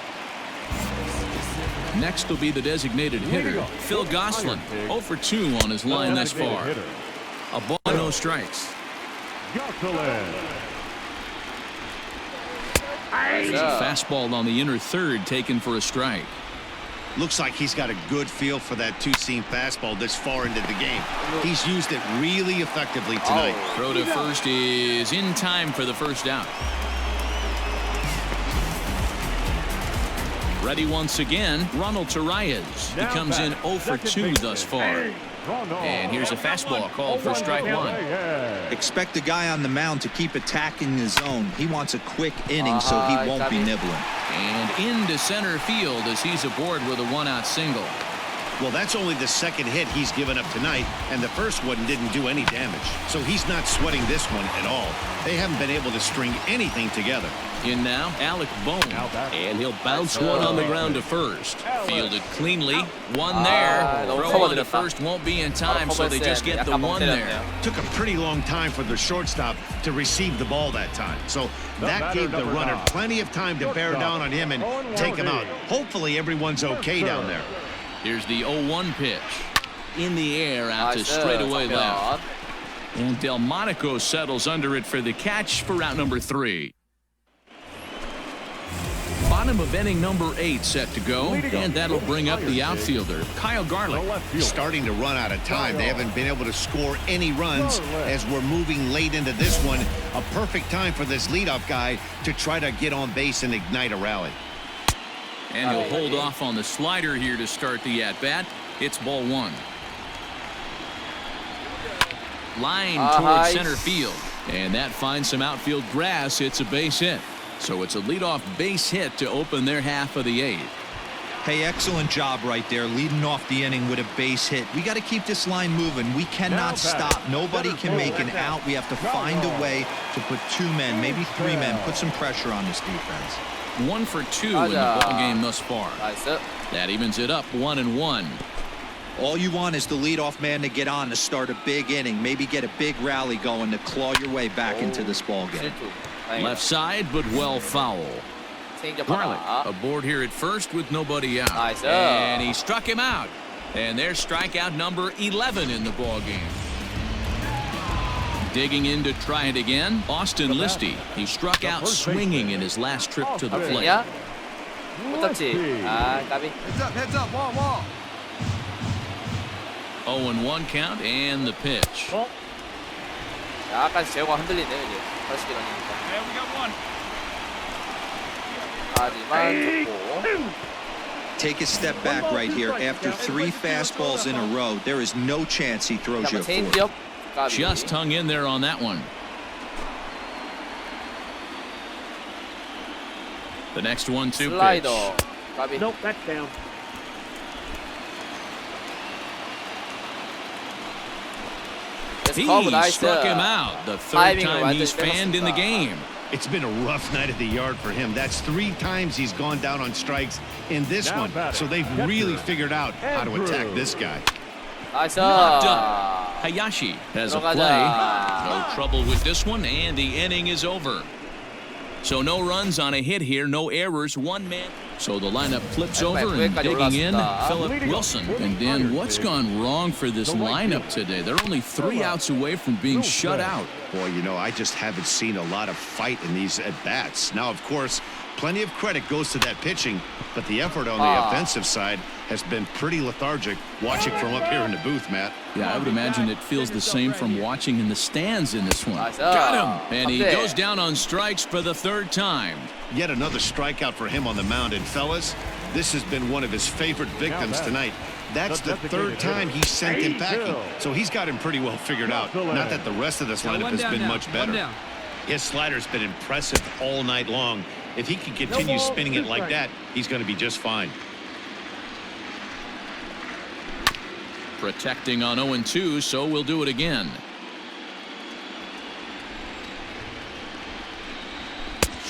Next will be the designated hitter, Phil Gosselin, 0 for 2 on his line thus far. A ball, no strikes. Fastball on the inner third taken for a strike. Looks like he's got a good feel for that two-seam fastball this far into the game. He's used it really effectively tonight. Throw to first is in time for the first out. Ready once again, Ronald Torreyes. He comes in 0 for 2 thus far. And here's a fastball called for strike 1. Expect the guy on the mound to keep attacking the zone. He wants a quick inning so he won't be nibbling. And into center field as he's aboard with a 1-out single. Well, that's only the second hit he's given up tonight, and the first one didn't do any damage. So he's not sweating this one at all. They haven't been able to string anything together. In now, Alec Bohm. And he'll bounce one on the ground to first. Fielded cleanly. One there. Throw on to first won't be in time, so they just get the one there. Took a pretty long time for the shortstop to receive the ball that time. So that gave the runner plenty of time to bear down on him and take him out. Hopefully everyone's okay down there. Here's the 0-1 pitch. In the air out to straightaway left. And Delmonico settles under it for the catch for out number 3. Bottom of inning number 8 set to go, and that'll bring up the outfielder, Kyle Garlick. Starting to run out of time. They haven't been able to score any runs as we're moving late into this one. A perfect time for this leadoff guy to try to get on base and ignite a rally. And he'll hold off on the slider here to start the at-bat. It's ball 1. Line towards center field. And that finds some outfield grass. It's a base hit. So it's a leadoff base hit to open their half of the 8th. Hey, excellent job right there, leading off the inning with a base hit. We got to keep this line moving. We cannot stop. Nobody can make an out. We have to find a way to put 2 men, maybe 3 men, put some pressure on this defense. 1 for 2 in the ball game thus far. That evens it up 1-1. All you want is the leadoff man to get on to start a big inning, maybe get a big rally going to claw your way back into this ball game. Left side, but well foul. Garlick aboard here at first with nobody out. And he struck him out. And there's strikeout number 11 in the ball game. Digging in to try it again, Austin Listy. He struck out swinging in his last trip to the plate. 무적지. 까비. Heads up, wall. 0-1 count and the pitch. 약간 제어가 흔들리네요 이제. 80이라니까. Hey, we got one. 하지만 좋고. Take a step back right here. After 3 fastballs in a row, there is no chance he throws you a 4. Just hung in there on that one. The next 1-2 pitch. 까비. Nope, that's down. He struck him out. The 3rd time he's fanned in the game. It's been a rough night at the yard for him. That's 3 times he's gone down on strikes in this one. So they've really figured out how to attack this guy. Knocked up. Hayashi has a play. No trouble with this one, and the inning is over. So no runs on a hit here, no errors, 1 man. So the lineup flips over and digging in, Philip Wilson. And Dan, what's gone wrong for this lineup today? They're only 3 outs away from being shut out. Boy, you know, I just haven't seen a lot of fight in these at-bats. Now, of course, plenty of credit goes to that pitching, but the effort on the offensive side has been pretty lethargic watching from up here in the booth, Matt. Yeah, I would imagine it feels the same from watching in the stands in this one. Got him! And he goes down on strikes for the 3rd time. Yet another strikeout for him on the mound. And fellas, this has been one of his favorite victims tonight. That's the 3rd time he sent him packing. So he's got him pretty well figured out. Not that the rest of this lineup has been much better. His slider's been impressive all night long. If he can continue spinning it like that, he's going to be just fine. Protecting on 0-2, so we'll do it again.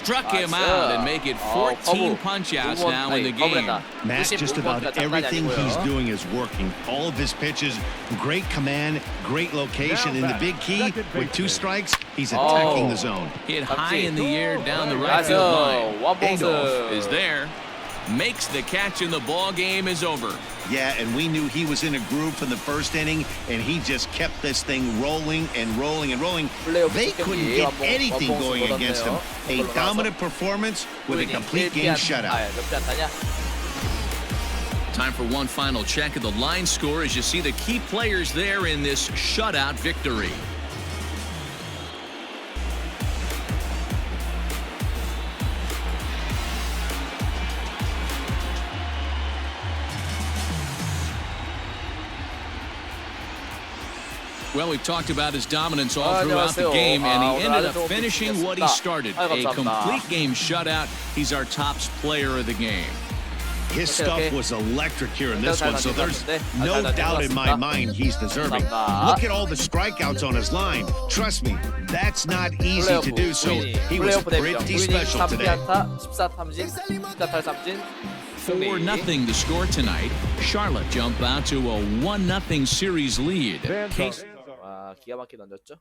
struck him out and make it 14 punch-outs now in the game. Matt, just about everything he's doing is working. All of his pitches, great command, great location, and the big key, with 2 strikes, he's attacking the zone. Hit high in the air down the right field line. Adolf is there, makes the catch, and the ball game is over. Yeah, and we knew he was in a groove from the first inning, and he just kept this thing rolling and rolling and rolling. They couldn't get anything going against him. A dominant performance with a complete game shutout. Time for one final check of the line score as you see the key players there in this shutout victory. Well, we've talked about his dominance all throughout the game, and he ended up finishing what he started. A complete game shutout. He's our top player of the game. His stuff was electric here in this one, so there's no doubt in my mind he's deserving. Look at all the strikeouts on his line. Trust me, that's not easy to do, so he was pretty special today. 4-0 the score tonight. Charlotte jump out to a 1-0 series lead. 와, 기가 막히게 던졌죠?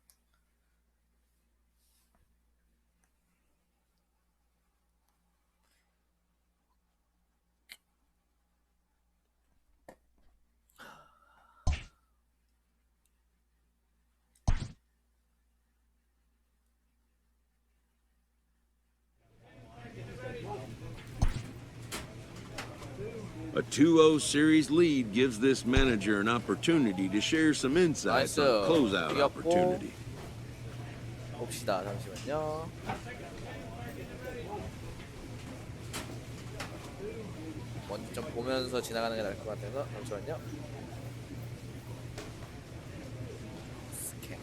A 2-0 series lead gives this manager an opportunity to share some insights on closeout opportunity. 봅시다. 잠시만요. 먼저 좀 보면서 지나가는 게 나을 것 같아서 잠시만요. 스캔.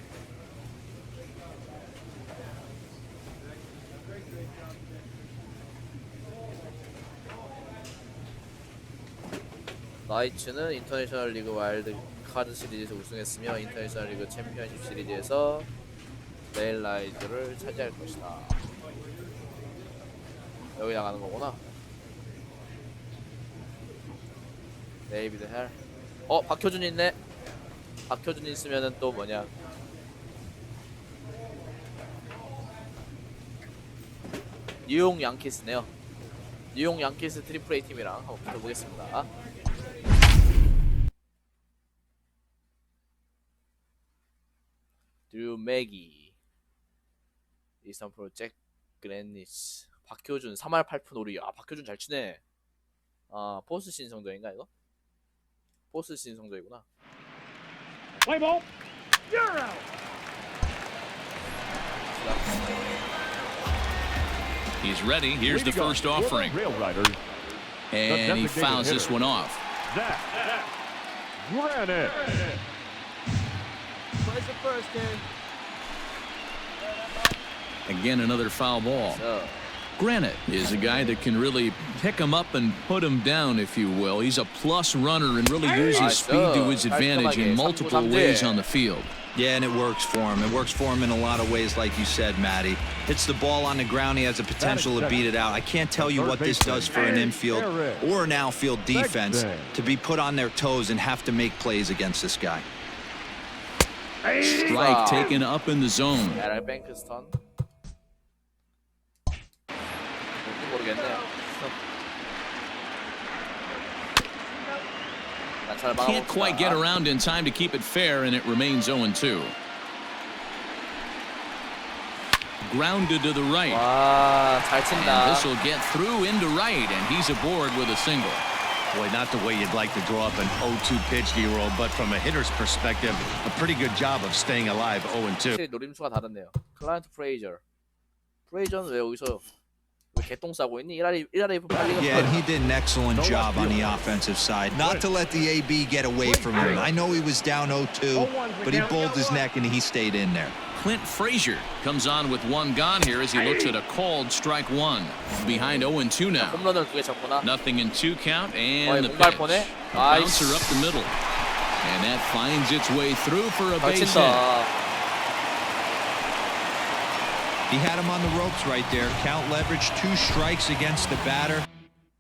나이츠는 인터내셔널 리그 와일드 카드 시리즈에서 우승했으며 인터내셔널 리그 챔피언십 시리즈에서 레일라이즈를 차지할 것이다. 여기 나가는 거구나. 데이비드 헬. 박효준 있네. 박효준 있으면은 또 뭐냐? 뉴욕 양키스네요. 뉴욕 양키스 트리플A 팀이랑 한번 붙어보겠습니다. 드류 맥이, 이스턴 프로젝트 그랜니스, 박효준 3할 8푼 5리. 박효준 잘 치네. 포스 신성조인가 이거? 포스 신성조이구나. Play ball. You're out. He's ready. Here's the first offering. And he fouls this one off. Granite. Again, another foul ball. Granite is a guy that can really pick him up and put him down, if you will. He's a plus runner and really uses speed to his advantage in multiple ways on the field. Yeah, and it works for him. It works for him in a lot of ways, like you said, Matty. Hits the ball on the ground. He has the potential to beat it out. I can't tell you what this does for an infield or an outfield defense to be put on their toes and have to make plays against this guy. Strike taken up in the zone. Can't quite get around in time to keep it fair, and it remains 0-2. Grounded to the right. And this will get through into right, and he's aboard with a single. Boy, not the way you'd like to draw up an 0-2 pitch, D-roll, but from a hitter's perspective, a pretty good job of staying alive 0-2. 노림수가 다르네요. 클라이언트 프레이저. 프레이저는 왜 여기서 왜 개똥 싸고 있니? 1할에 빨리. Yeah, and he did an excellent job on the offensive side. Not to let the AB get away from him. I know he was down 0-2, but he bowled his neck and he stayed in there. Clint Frazier comes on with one gone here as he looks at a called strike one. Behind 0-2 now. 홈런을 2개 쳤구나. Nothing in 2 count, and the pitch. Bouncer up the middle. And that finds its way through for a base hit. He had him on the ropes right there. Count leverage, 2 strikes against the batter.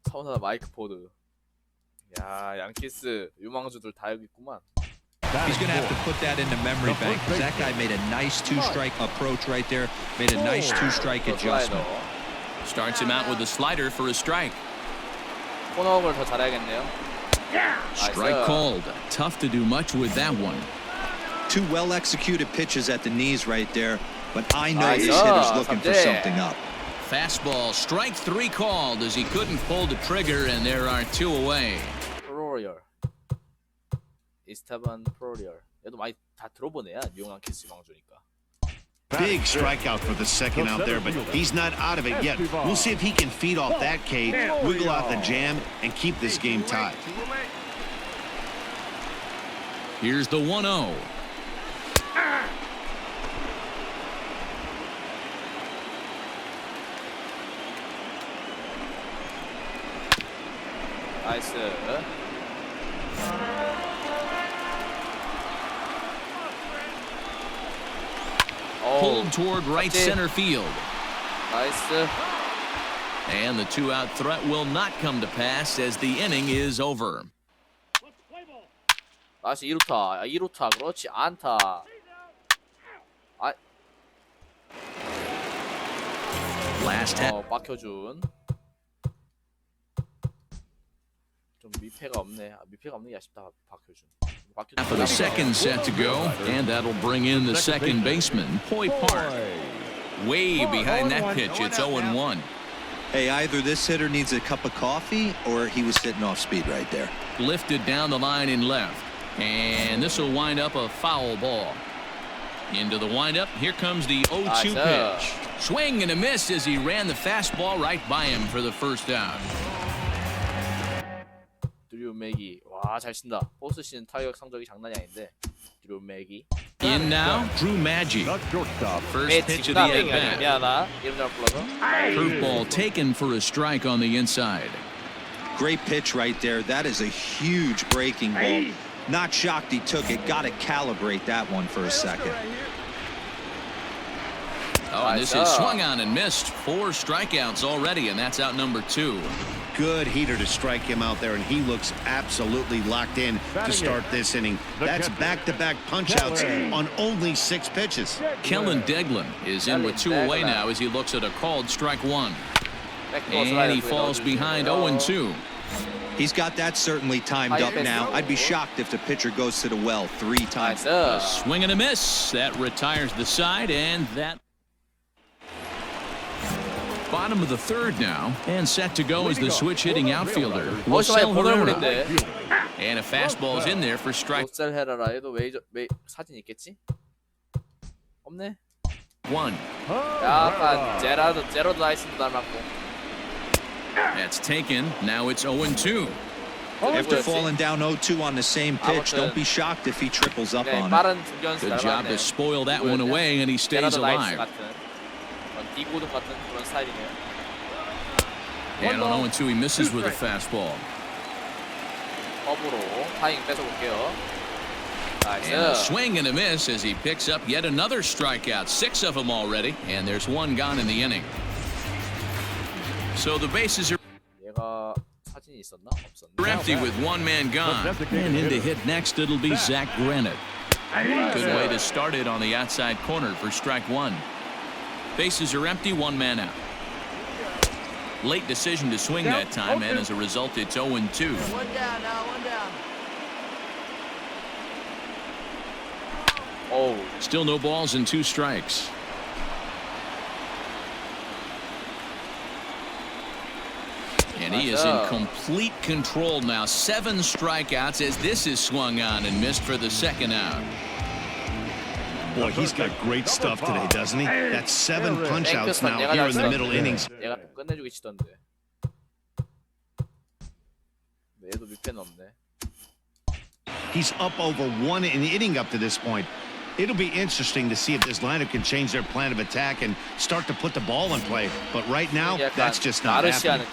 서운하다 마이크 포드. 야, 양키스 유망주들 다 여기 있구만. He's going to have to put that in the memory bank. That guy made a nice 2-strike approach right there. Made a nice 2-strike adjustment. Starts him out with a slider for a strike. 코너업을 더 잘해야겠네요. Strike called. Tough to do much with that one. 2 well-executed pitches at the knees right there. But I know this hitter's looking for something up. Fastball, strike 3 called as he couldn't pull the trigger, and there are 2 away. 프로리얼. 이스타반 프로리얼. 얘도 많이 다 들어보네요. 유용한 키스 망주니까. Big strikeout for the second out there, but he's not out of it yet. We'll see if he can feed off that K, wiggle out the jam, and keep this game tied. Here's the 1-0. 나이스. Pulled toward right center field. 나이스. And the 2-out threat will not come to pass as the inning is over. 다시 2루타. 2루타. 그렇지. 안타. 아. Last half. 막혀준. 좀 미패가 없네. 미패가 없는 게 아쉽다. 박효준. Half of the second set to go, and that'll bring in the second baseman, Hoy Park. Way behind that pitch, it's 0-1. Hey, either this hitter needs a cup of coffee or he was sitting off speed right there. Lifted down the line in left, and this will wind up a foul ball. Into the windup, here comes the 0-2 pitch. Swing and a miss as he ran the fastball right by him for the first out. 드류 맥이 와, 잘 친다. 포스트시즌 타격 성적이 장난이 아닌데. 드류 맥이. In now, Drew Maggi. First pitch of the at-bat. 미안하다. 이름 잘 불러서. Curveball taken for a strike on the inside. Great pitch right there. That is a huge breaking ball. Not shocked he took it. Got to calibrate that one for a second. Oh, and this is swung on and missed. 4 strikeouts already, and that's out number 2. Good heater to strike him out there, and he looks absolutely locked in to start this inning. That's back-to-back punch-outs on only 6 pitches. Kellen Deglin is in with 2 away now as he looks at a called strike 1. And he falls behind 0-2. He's got that certainly timed up now. I'd be shocked if the pitcher goes to the well 3 times. A swing and a miss. That retires the side, and that... Bottom of the 3rd now, and set to go is the switch-hitting outfielder, Marcel Herrera. And a fastball's in there for strike. 로셀 헤라라에도 사진 있겠지? 없네. 1. 약간 제로드 나이스도 닮았고. That's taken. Now it's 0-2. After falling down 0-2 on the same pitch, don't be shocked if he triples up on it. Good job to spoil that one away, and he stays alive. 디고동 같은 그런 스타일이네요. And on 0-2, he misses with a fastball. 업으로 타이밍 뺏어볼게요. And a swing and a miss as he picks up yet another strikeout. 6 of them already, and there's 1 gone in the inning. So the bases are 사진이 있었나? 없었나? empty with 1 man gone. And in to hit next, it'll be Zach Granite. Good way to start it on the outside corner for strike 1. Bases are empty, 1 man out. Late decision to swing that time, and as a result, it's 0-2. 1 down now, 1 down. Oh. Still no balls and 2 strikes. And he is in complete control now. 7 strikeouts as this is swung on and missed for the 2nd out. Boy, he's got great stuff today, doesn't he? That's 7 punch-outs now here in the middle innings. 얘가 또 끝내주기 치던데. 얘도 밑에는 없네. He's up over 1 in the inning up to this point. It'll be interesting to see if this lineup can change their plan of attack and start to put the ball in play. But right now, that's just not happening.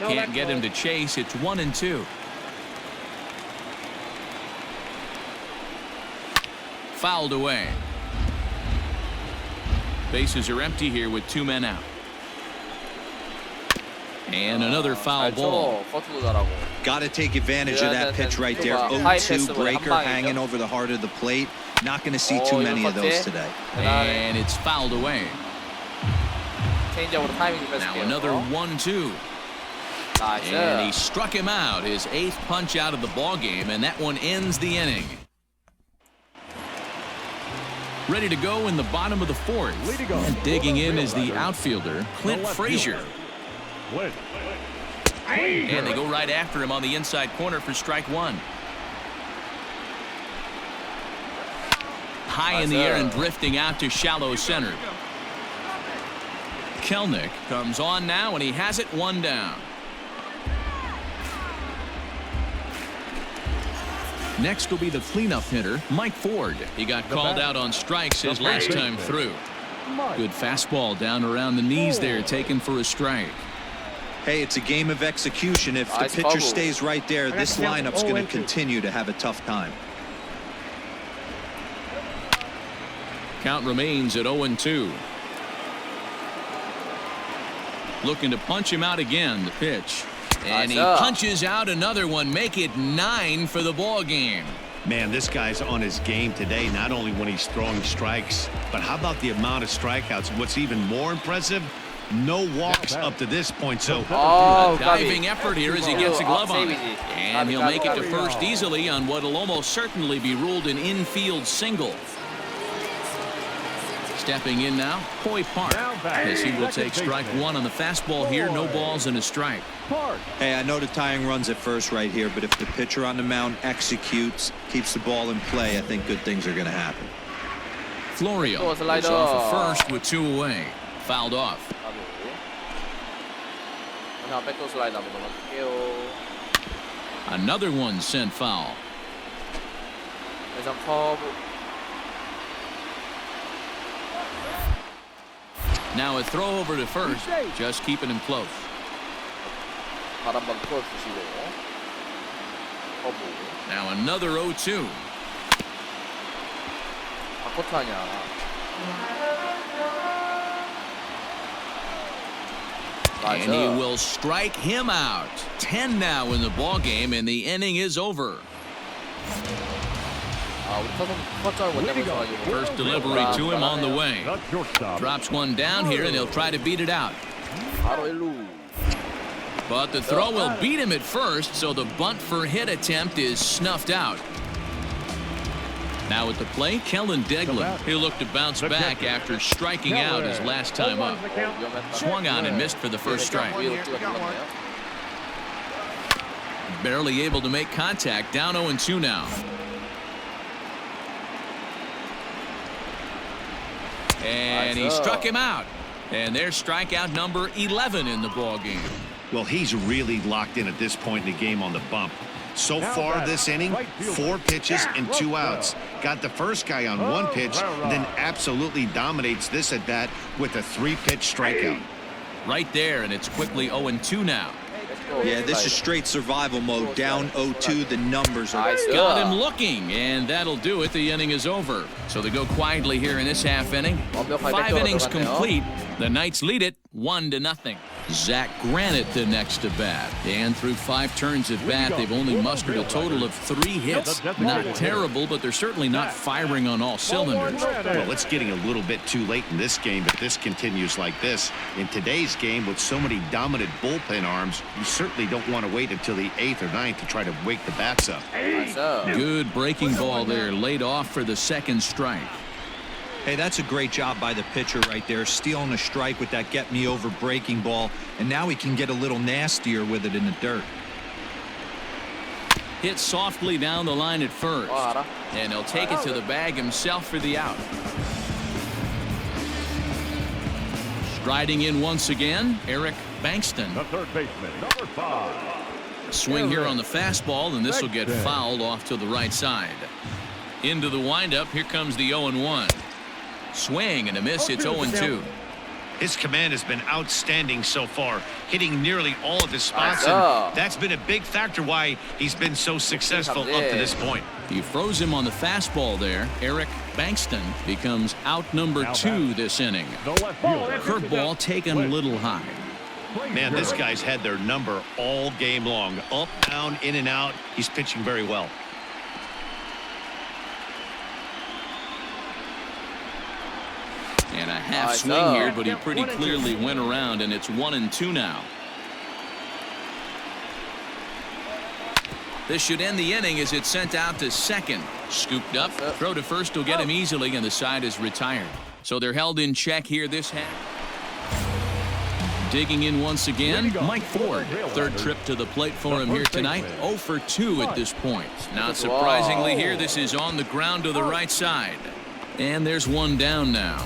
Can't get him to chase. It's 1-2. Fouled away. Bases are empty here with 2 men out. And another foul ball. 커트도 잘하고. Got to take advantage of that pitch right there. 0-2 breaker hanging over the heart of the plate. Not going to see too many of those today. And it's fouled away. 체인지업으로 타이밍 좀 Now 뺐을게요. another 1-2. And he struck him out, his 8th punch out of the ball game, and that one ends the inning. Ready to go in the bottom of the 4th. And digging in is the outfielder, Clint Frazier. And they go right after him on the inside corner for strike 1. High in the air and drifting out to shallow center. Kelnick comes on now, and he has it 1 down. Next will be the cleanup hitter, Mike Ford. He got called out on strikes his last time through. Good fastball down around the knees there, taken for a strike. Hey, it's a game of execution. If the pitcher stays right there, this lineup's going to continue to have a tough time. Count remains at 0-2. Looking to punch him out again, the pitch. And he punches out another one, make it 9 for the ball game. Man, this guy's on his game today, not only when he's throwing strikes, but how about the amount of strikeouts? What's even more impressive, no walks up to this point. So a diving effort here as he gets a glove on it. And he'll make it to first easily on what will almost certainly be ruled an infield single. Stepping in now, Hoy Park, as he will take strike 1 on the fastball here. No balls and a strike. Hey, I know the tying runs at first right here, but if the pitcher on the mound executes, keeps the ball in play, I think good things are going to happen. Florio is off at first with 2 away. Fouled off. Another one sent foul. Now a throw over to first, just keeping him close. Now another 0-2. And he will strike him out. 10 now in the ball game, and the inning is over. First delivery to him on the way. Drops one down here, and he'll try to beat it out. But the throw will beat him at first, so the bunt for hit attempt is snuffed out. Now at the plate, Kellen Deglan. He'll look to bounce back after striking out his last time up. Swung on and missed for the first strike. Barely able to make contact. Down 0-2 now. And he struck him out. And there's strikeout number 11 in the ball game. Well, he's really locked in at this point in the game on the bump. So far this inning, 4 pitches and 2 outs. Got the first guy on 1 pitch, then absolutely dominates this at bat with a 3-pitch strikeout. Right there, and it's quickly 0-2 now. Yeah, this is straight survival mode. Down 0-2, the numbers are... Got him looking, and that'll do it. The inning is over. So they go quietly here in this half inning. 5 innings complete. The Knights lead it 1-0. Zach Granite the next to bat. And through 5 turns at bat, they've only mustered a total of 3 hits. Not terrible, but they're certainly not firing on all cylinders. Well, it's getting a little bit too late in this game, but this continues like this. In today's game, with so many dominant bullpen arms, you certainly don't want to wait until the 8th or 9th to try to wake the bats up. Good breaking ball there, laid off for the second strike. Hey, that's a great job by the pitcher right there, stealing a strike with that get-me-over breaking ball, and now he can get a little nastier with it in the dirt. Hit softly down the line at first, and he'll take it to the bag himself for the out. Striding in once again, Eric Bankston. The third baseman, number 5. Swing here on the fastball, and this will get fouled off to the right side. Into the windup, here comes the 0-1. Swing and a miss, it's 0-2. His command has been outstanding so far, hitting nearly all of his spots, and that's been a big factor why he's been so successful up to this point. He froze him on the fastball there. Eric Bankston becomes out number 2 this inning. Curveball taken a little high. Man, this guy's had their number all game long. Up, down, in and out. He's pitching very well. And a half swing here, but he pretty clearly went around, and it's 1-2 now. This should end the inning as it's sent out to second. Scooped up, throw to first will get him easily, and the side is retired. So they're held in check here this half. Digging in once again, Mike Ford. Third trip to the plate for him here tonight. 0 for 2 at this point. Not surprisingly here, this is on the ground to the right side. And there's one down now.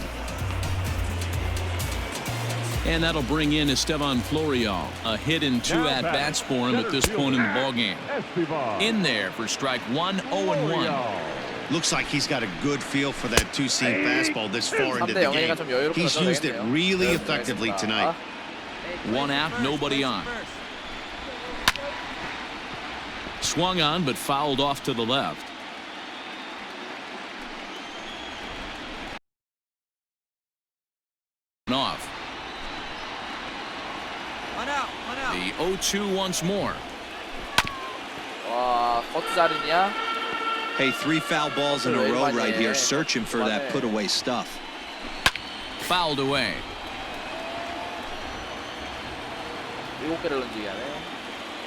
And that'll bring in Esteban Florial. A hit and 2 at-bats for him at this point in the ballgame. In there for strike 1, 0-1. Looks like he's got a good feel for that two-seam fastball this far into the game. He's used it really effectively tonight. One out, nobody on. Swung on, but fouled off to the left. Off. The 0-2 once more. Hey, 3 foul balls in a row right here, searching for that put-away stuff. Fouled away.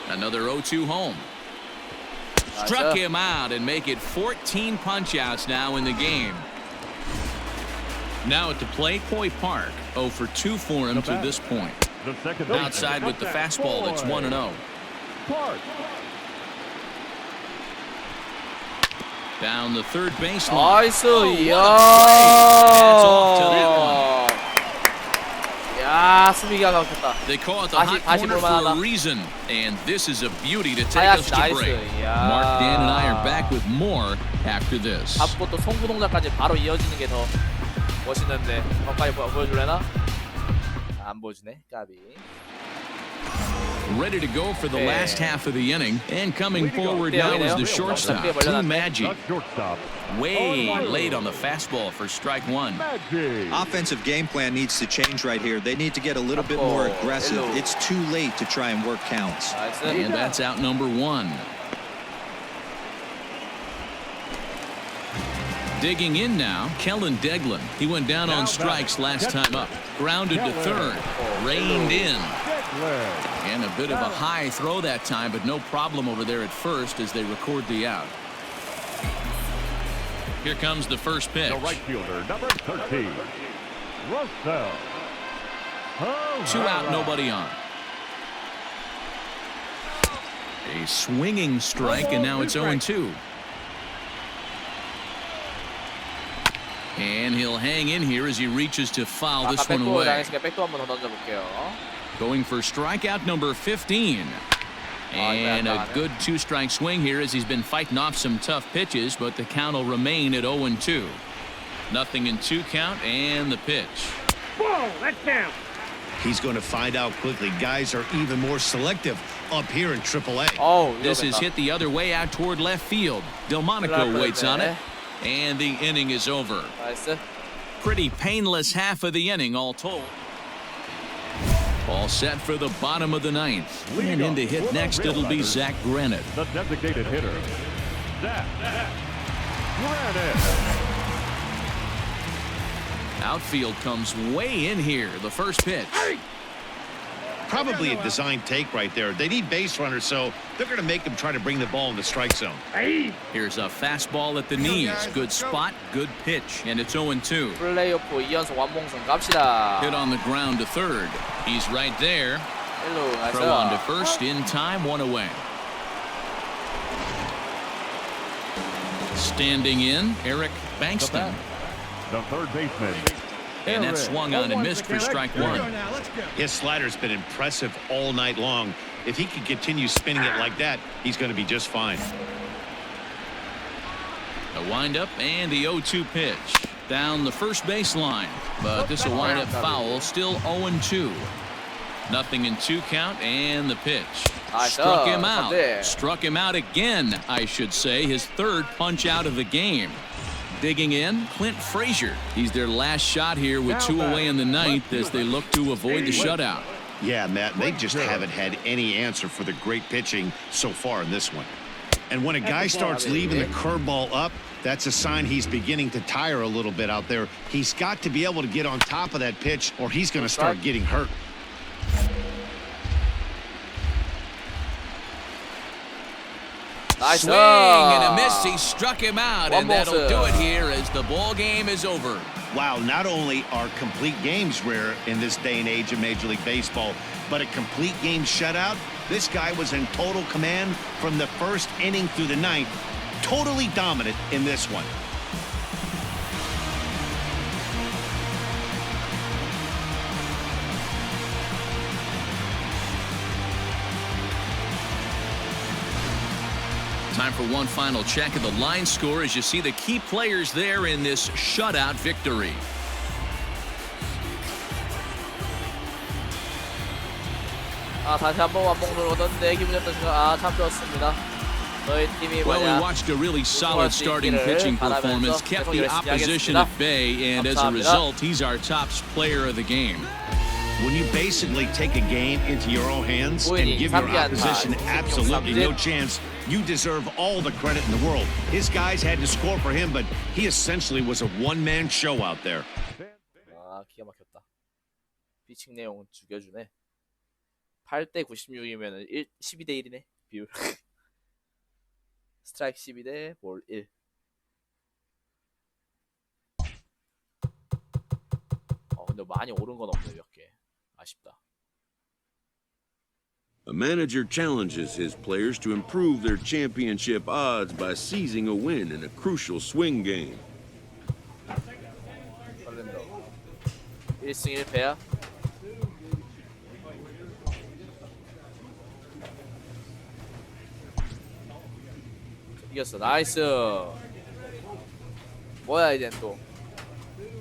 Another 0-2 home. Struck him out and make it 14 punch-outs now in the game. Now at the plate, Coy Park. 0 for 2 for him to this point. Outside with the fastball, it's 1-0. Down the third baseline. 나이스. 이야. 야, 수비가 강했다. They call it the hot corner for a reason, and this is a beauty to take us to break. Mark, Dan, and I are back with more after this. 잡고 또 송구 동작까지 바로 이어지는 게 더 멋있는데 가까이 보여줄래나? 안 보여주네. 까비. Ready to go for the last half of the inning, and coming forward now is the shortstop, Blue Magic. Way late on the fastball for strike 1. Offensive game plan needs to change right here. They need to get a little bit more aggressive. It's too late to try and work counts. And that's out number 1. Digging in now, Kellen Deglin. He went down on strikes last time up. Grounded to third. Reined in. And a bit of a high throw that time, but no problem over there at first as they record the out. Here comes the first pitch. The right fielder, number 13, Russell. 2 out, nobody on. A swinging strike, and now it's 0-2. And he'll hang in here as he reaches to foul this one away. Going for strikeout number 15. And a good 2-strike swing here as he's been fighting off some tough pitches, but the count will remain at 0-2. Nothing in 2 count, and the pitch. Whoa, that's down. He's going to find out quickly. Guys are even more selective up here in AAA. This is hit the other way out toward left field. Delmonico waits on it, and the inning is over. Pretty painless half of the inning all told. All set for the bottom of the 9th. And in to hit next, it'll be Zach Granite. The designated hitter, Zach Granite. Outfield comes way in here. The first pitch. Probably a design take right there. They need base runners, so they're going to make them try to bring the ball in the strike zone. Here's a fastball at the knees. Good spot, good pitch, and it's 0-2. 플레이오프 2연속 완봉승 갑시다. Hit on the ground to third. He's right there. Throw on to first in time, 1 away. Standing in, Eric Bankston. The third baseman. And that swung on and missed for strike 1. His slider's been impressive all night long. If he can continue spinning it like that, he's going to be just fine. A windup and the 0-2 pitch. down the first baseline, but this will wind up foul. Still 0-2. Nothing in 2 count, and the pitch. Struck him out. Struck him out again, I should say. His 3rd punch out of the game. Digging in, Clint Frazier. He's their last shot here with 2 away in the 9th as they look to avoid the shutout. Yeah, Matt, they just haven't had any answer for the great pitching so far in this one. And when a guy starts leaving the curveball up, that's a sign he's beginning to tire a little bit out there. He's got to be able to get on top of that pitch or he's going to start getting hurt. Nice swing and a miss. He struck him out, and that'll do it here as the ball game is over. Wow, not only are complete games rare in this day and age of Major League Baseball, but a complete game shutout. This guy was in total command from the 1st inning through the 9th. Totally dominant in this one. Time for one final check of the line score as you see the key players there in this shutout victory. 다시 한번 완봉을 얻었는데 기분이 어떠신가? 참 좋았습니다. 저희 팀이 Well, we watched a really solid starting pitching performance, kept the opposition at bay, and as a result, he's our top player of the game. When you basically take a game into your own hands and give your opposition absolutely no chance, you deserve all the credit in the world. His guys had to score for him, but he essentially was a one-man show out there. 아, 기가 막혔다. 피칭 내용은 죽여주네. 8대 96이면 12대 1이네. 비율. 스트라이크 12대 볼 1. 근데 많이 오른 건 없네, 몇 개. 아쉽다. A manager challenges his players to improve their championship odds by seizing a win in a crucial swing game. 1승 1패야. 이겼어. 나이스. 뭐야 이젠 또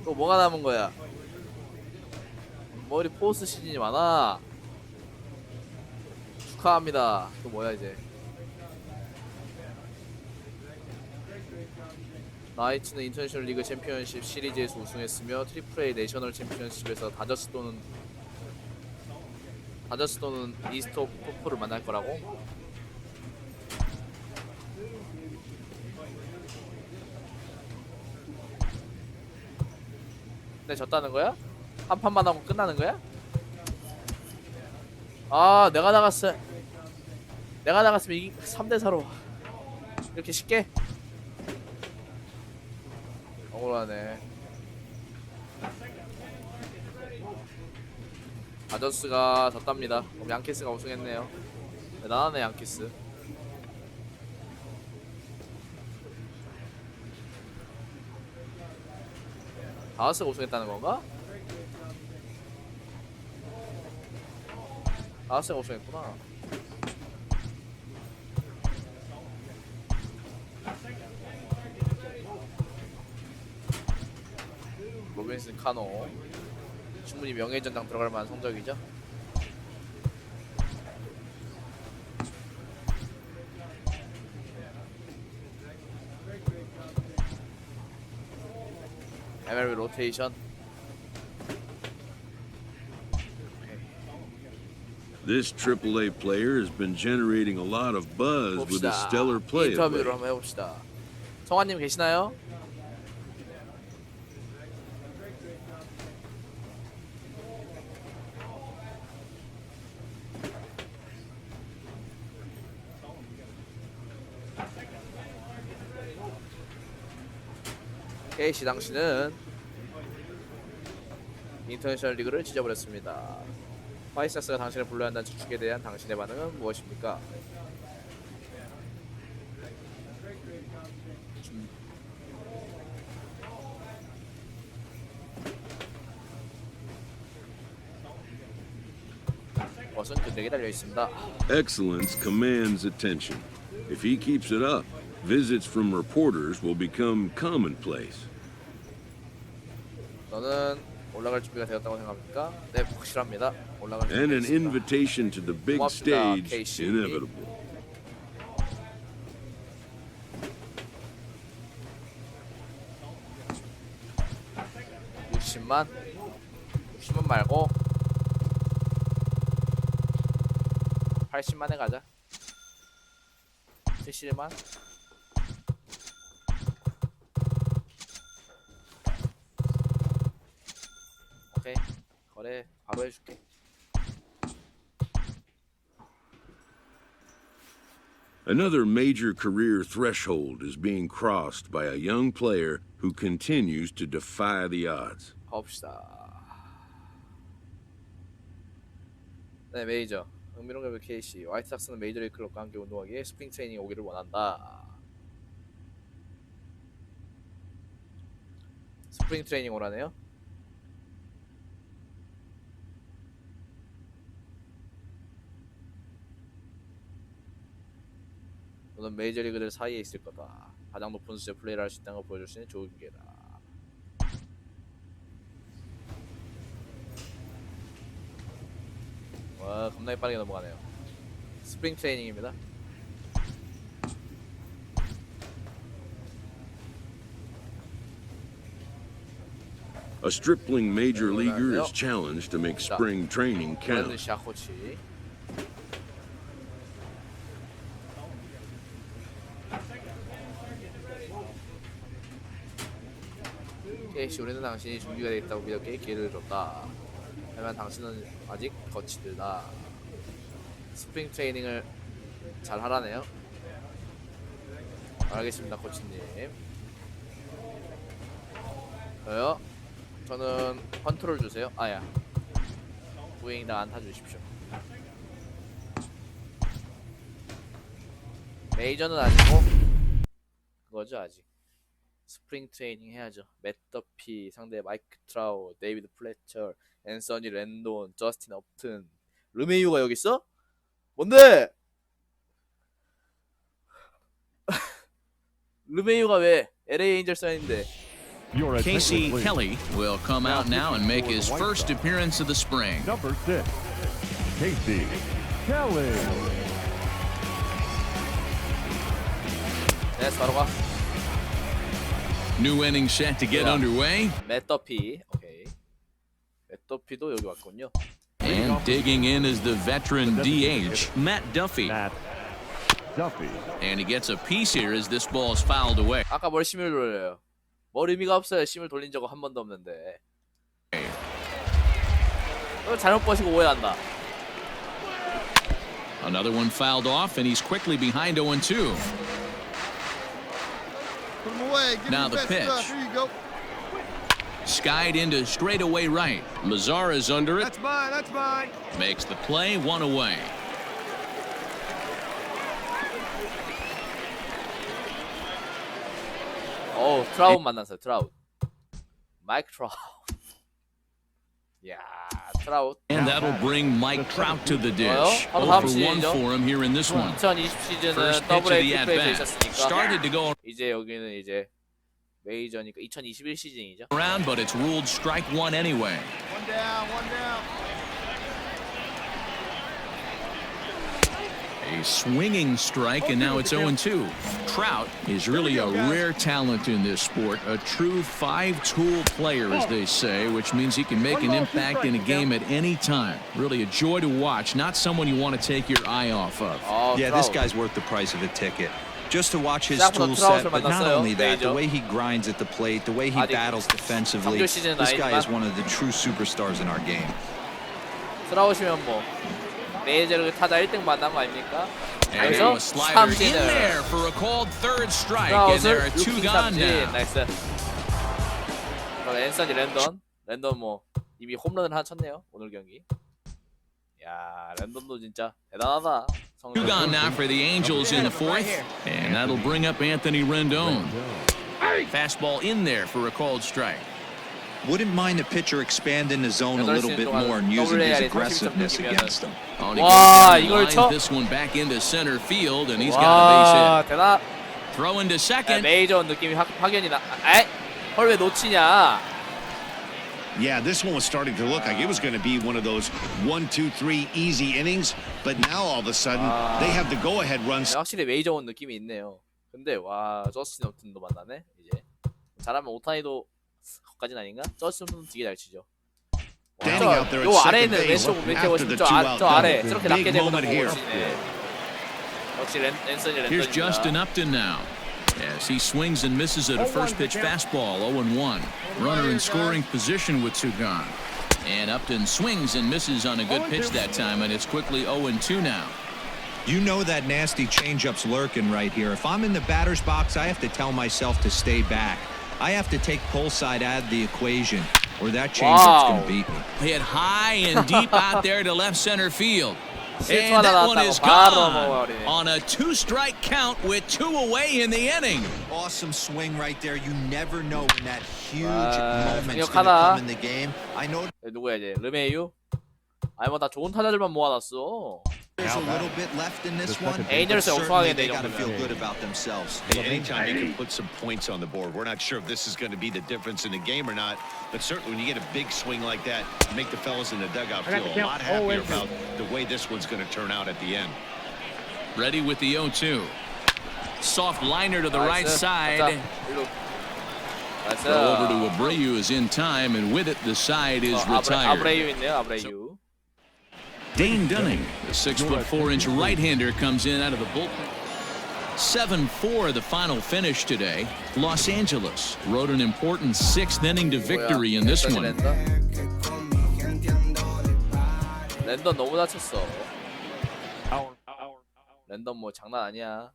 뭐가 남은 거야. 머리 포스트 시즌이 많아. 축하합니다. 또 뭐야 이제. 나이츠는 인터내셔널 리그 챔피언십 시리즈에서 우승했으며 트리플A 내셔널 챔피언십에서 다저스 또는 이스트 오브 포프를 만날 거라고? 근데 졌다는 거야? 한 판만 하고 끝나는 거야? 아, 내가 나갔으면 3대 4로 이렇게 쉽게? 억울하네. 다저스가 졌답니다. 그럼 양키스가 우승했네요. 대단하네 양키스. 다저스가 우승했다는 건가? 다저스가 우승했구나. 로빈슨 카노 충분히 명예전당 들어갈 만한 성적이죠. MLB 로테이션. This AAA player has been generating a lot of buzz with his stellar play. 인터뷰를 한번 해봅시다. 성환님 계시나요? 케이시 당신은 인터내셔널 리그를 지져버렸습니다. 화이트삭스가 당신을 불러야 한다는 추측에 대한 당신의 반응은 무엇입니까? 것은 그들에게 달려 있습니다. Excellence commands attention. If he keeps it up, visits from reporters will become commonplace. 너는 올라갈 준비가 되었다고 생각합니까? 네, 확실합니다. 올라갈 And an 준비가 invitation to the big 고맙습니다, stage, KC. inevitable. 있습니다. 60만 말고 80만에 가자. 70만. 오케이, 거래 바로 해줄게. Another major career threshold is being crossed by a young player who continues to defy the odds. 가봅시다. 네, 메이저. 흥미로운 KC. 화이트삭스는 메이저리그 클럽과 함께 운동하기에 스프링 트레이닝 오기를 원한다. 스프링 트레이닝 오라네요. 너는 메이저리그들 사이에 있을 거다. 가장 높은 수준의 플레이를 할 수 있다는 걸 보여줄 수 있는 좋은 기회다. 와, 겁나게 빠르게 넘어가네요. 스프링 트레이닝입니다. A stripling major leaguer is challenged to make spring training count. 샷 코치. KC, 우리는 당신이 준비가 되어 있다고 믿었기에 기회를 줬다. 하지만 당신은 아직 거치들다. 스프링 트레이닝을 잘 하라네요. 알겠습니다, 코치님. 저요? 저는 컨트롤 주세요. 아야, 부잉당 안타 주십시오. 메이저는 아니고 그거죠. 아직 스프링 트레이닝 해야죠. 맷 더피 상대 마이크 트라우, 데이비드 플래처, 앤서니 랜돈, 저스틴 업튼. 르메이유가 여기 있어? 뭔데? 르메이유가 왜 LA 에인절스인데? Casey Kelly will come out now and make his first appearance of the spring. Number 6, Casey Kelly. 네, 바로 가. New inning set to get underway. 맷 더피. 오케이. 맷 더피도 여기 왔군요. And digging in is the veteran DH, Matt Duffy. Matt Duffy. And he gets a piece here as this ball is fouled away. 아까 뭘 심을 돌려요? 뭘 의미가 없어요. 심을 돌린 적 한 번도 없는데. 잘못 보시고 오해한다. Another one fouled off, and he's quickly behind 0-2. Put him away. Give Now him the best pitch. stuff. Here you go. Skied into straightaway right. Mazara's under it. That's mine. That's mine. Makes the play, one away. 트라웃 만났어요. 트라웃. 마이크 트라웃. 야, 트라웃. And that'll bring Mike Trout to the dish. 바로 0 다음 for 1 시즌이죠. for him here in this one. 2020 시즌은 First pitch 더블 of A the 트리플A에서 at-bat. 있었으니까 Started to go 이제 여기는 이제 메이저니까 2021 시즌이죠. around, but it's ruled strike one anyway. One down. One down. A swinging strike, and now it's 0-2. Trout is really a rare talent in this sport, a true five-tool player, as they say, which means he can make an impact in a game at any time. Really a joy to watch, not someone you want to take your eye off of. Yeah, this guy's worth the price of a ticket. Just to watch his tool set, but not only that, the way he grinds at the plate, the way he battles defensively, this guy is one of the true superstars in our game. 들어오시면 뭐 메이저리그 타자 1등 만난 거 아닙니까? And 그래서 a slider in 3진을 there for a called third strike, and there are two gone now. 나이스. 앤서니 랜던 뭐 이미 홈런을 하나 쳤네요 오늘 경기. 야, 랜던도 진짜 대단하다. Two gone now for the Angels in the fourth, and that'll bring up Anthony Rendon. Fastball in there for a called strike. Wouldn't mind the pitcher expanding the zone a little bit more and using his aggressiveness against him. 와, 이걸 쳐? This one back into center field, and he's got a base hit. 대단. Throw into second. 메이저 느낌이 확연히 나. 헐 왜 놓치냐? Yeah, this one was starting to look like it was going to be one of those 1, 2, 3 easy innings, but now all of a sudden they have the go-ahead runs. 확실히 메이저 온 느낌이 있네요. 근데 와 저스틴 업튼도 만나네 이제. 잘하면 오타니도 거기까지는 아닌가? 저스틴 업튼도 되게 잘 치죠. 요 아래에 있는 왼쪽 밑에 보시면 저 아래 저렇게 낮게 되고 보시네. 역시 랜선이 랜선입니다. Here's Justin Upton now. As he swings and misses at a first pitch fastball, 0-1. Runner in scoring position with two gone. And Upton swings and misses on a good pitch that time, and it's quickly 0-2 now. You know that nasty changeup's lurking right here. If I'm in the batter's box, I have to tell myself to stay back. I have to take pull side out of the equation, or that changeup's going to beat me. Hit high and deep out there to left center field. And that one is gone on a 2-strike count with 2 away in the inning. Awesome swing right there. You never know when that huge moment's going to come in the game. I know. 누구야 이제 르메이유? 아니 뭐 다 좋은 타자들만 모아놨어. There's a little bit left in this one. 에이저스 Certainly they 엉성하게 got to feel good about themselves. Anytime you can put some points on the board, we're not sure if this is going to be the difference in the game or not, but certainly when you get a big swing like that, you make the fellas in the dugout feel a lot happier about the way this one's going to turn out at the end. Ready with the 0-2. Soft liner to the right side. Throw over to Abreu is in time, and with it, the side is retired. 아브레유 있네요, 아브레유. Dane Dunning, the 6'4" right-hander, comes in out of the bullpen. 7-4 the final finish today. Los Angeles rode an important 6th inning to victory in this one. 랜던 너무 다쳤어. 랜던 뭐 장난 아니야.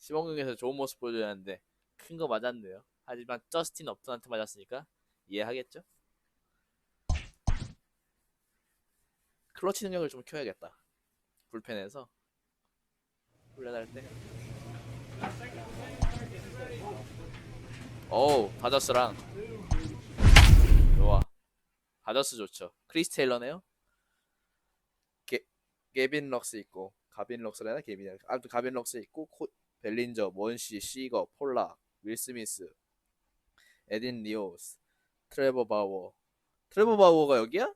시범경기에서 좋은 모습 보여줘야 하는데 큰 거 맞았네요. 하지만 저스틴 업튼한테 맞았으니까 이해하겠죠? 클러치 능력을 좀 키워야겠다. 불펜에서 훈련할 때. 어우 다저스랑 좋아. 다저스 좋죠. 크리스 테일러네요. 게빈 럭스 있고 가빈 럭스래나 게빈 아무튼 가빈 럭스 있고 벨린저, 먼시, 시거, 폴락, 윌 스미스, 에딘 리오스, 트레버 바워. 트레버 바워가 여기야?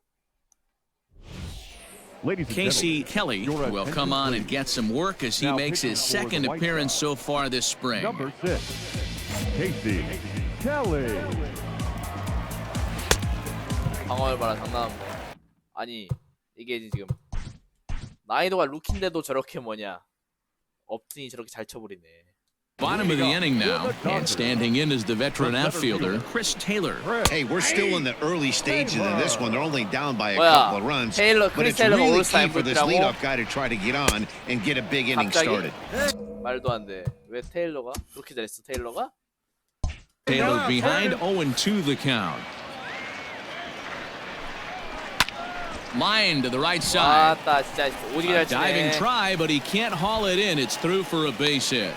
Casey Kelly will come on and get some work as he makes his second appearance so far this spring. Number 6, Casey Kelly. 방어를 봐라 장난 없네. 아니 이게 지금 나이도가 루키인데도 저렇게 뭐냐 업튼이 저렇게 잘 쳐버리네. Bottom of the inning now, and standing in is the veteran outfielder, Chris Taylor. Hey, we're still in the early stages of this one. They're only down by a couple of runs. But it's really key for this leadoff guy to try to get on and get a big inning started. 말도 안 돼. 왜 테일러가? 그렇게 잘했어 테일러가? Taylor behind 0-2 the count. Line to the right side. 아따 진짜 오지게 잘 치네. Diving try, but he can't haul it in. It's through for a base hit.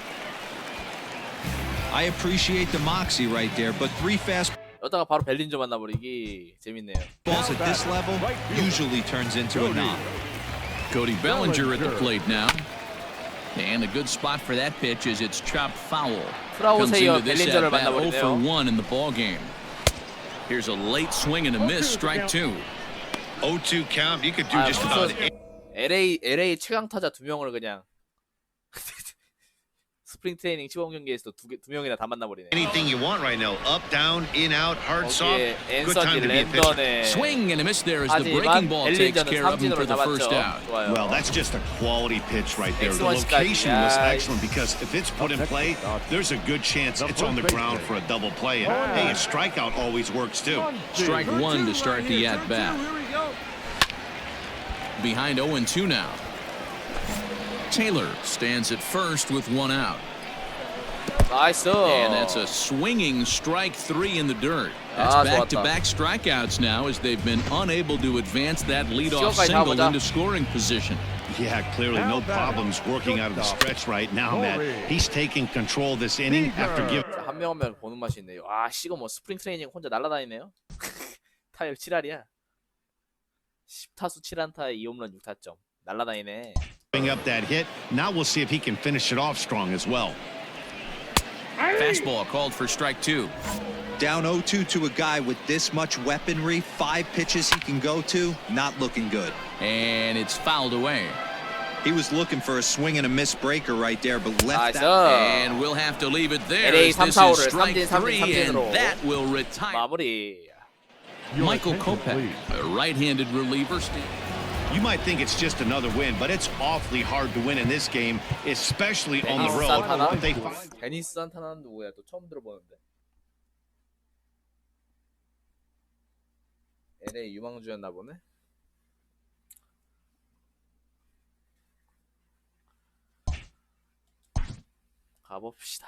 I appreciate the moxie right there, but 3 fast 여다가 바로 벨린저 만나버리기 재밌네요. balls at this level usually turns into a knock. Cody Bellinger at the plate now. And a good spot for that pitch is it's chopped foul. Comes into this at bat 0-1 in the ball game. Here's a late swing and a miss, strike 2. 0-2 count. You could do just about LA 최강 타자 2명을 그냥 스프링 트레이닝 시범 경기에서 두 명이나 다 만나버리네. anything you want right now. Up, down, in, out, hard, soft. Good time to be a pitcher. Swing and a miss there as the breaking ball takes care of him for the first out. Well, that's just a quality pitch right there. The location was excellent because if it's put in play, there's a good chance it's on the ground for a double play. And hey, a strikeout always works too. Strike 1 to start the at-bat. Behind 0-2 now. Taylor stands at first with 1 out. Nice. And that's a swinging strike 3 in the dirt. That's back-to-back strikeouts now as they've been unable to advance that leadoff single into scoring position. Yeah, clearly no problems working out of the stretch right now, Matt. He's taking control of this inning after giving. 한 명 한 명 보는 맛이 있네요. 아, 씨가 뭐 스프링 트레이닝 혼자 날아다니네요. 타율 7할이야. 10타수 7안타에 2홈런 6타점. 날아다니네. Bring up that hit. Now we'll see if he can finish it off strong as well. Fastball called for strike 2. Down 0-2 to a guy with this much weaponry, 5 pitches he can go to, not looking good. And it's fouled away. He was looking for a swing and a miss breaker right there, but left that. And we'll have to leave it there. LA As this 3, is strike 3, and 삼진으로 that will retire. 마무리. Michael Kopech, a right-handed reliever. You might think it's just another win, but it's awfully hard to win in this game, especially on the road. They 데니스 산타나는 누구야? 또 처음 들어보는데. LA 유망주였나 보네. 가봅시다.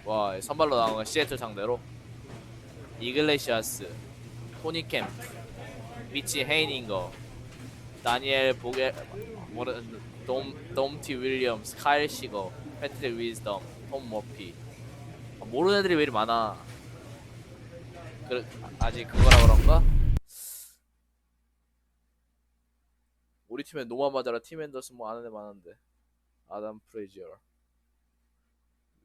와, 선발로 나온 건 시애틀 상대로 이글레시아스, 토니 캠프, 미치 헤이닝거, 다니엘 보게, 돔티 윌리엄스, 카일 시거, 패트릭 위즈덤, 톰 머피. 모르는 애들이 왜 이리 많아? 아직 그거라 그런가? 우리 팀에 노마 마자라, 팀 앤더슨 뭐 아는 애 많은데. 아담 프레지어,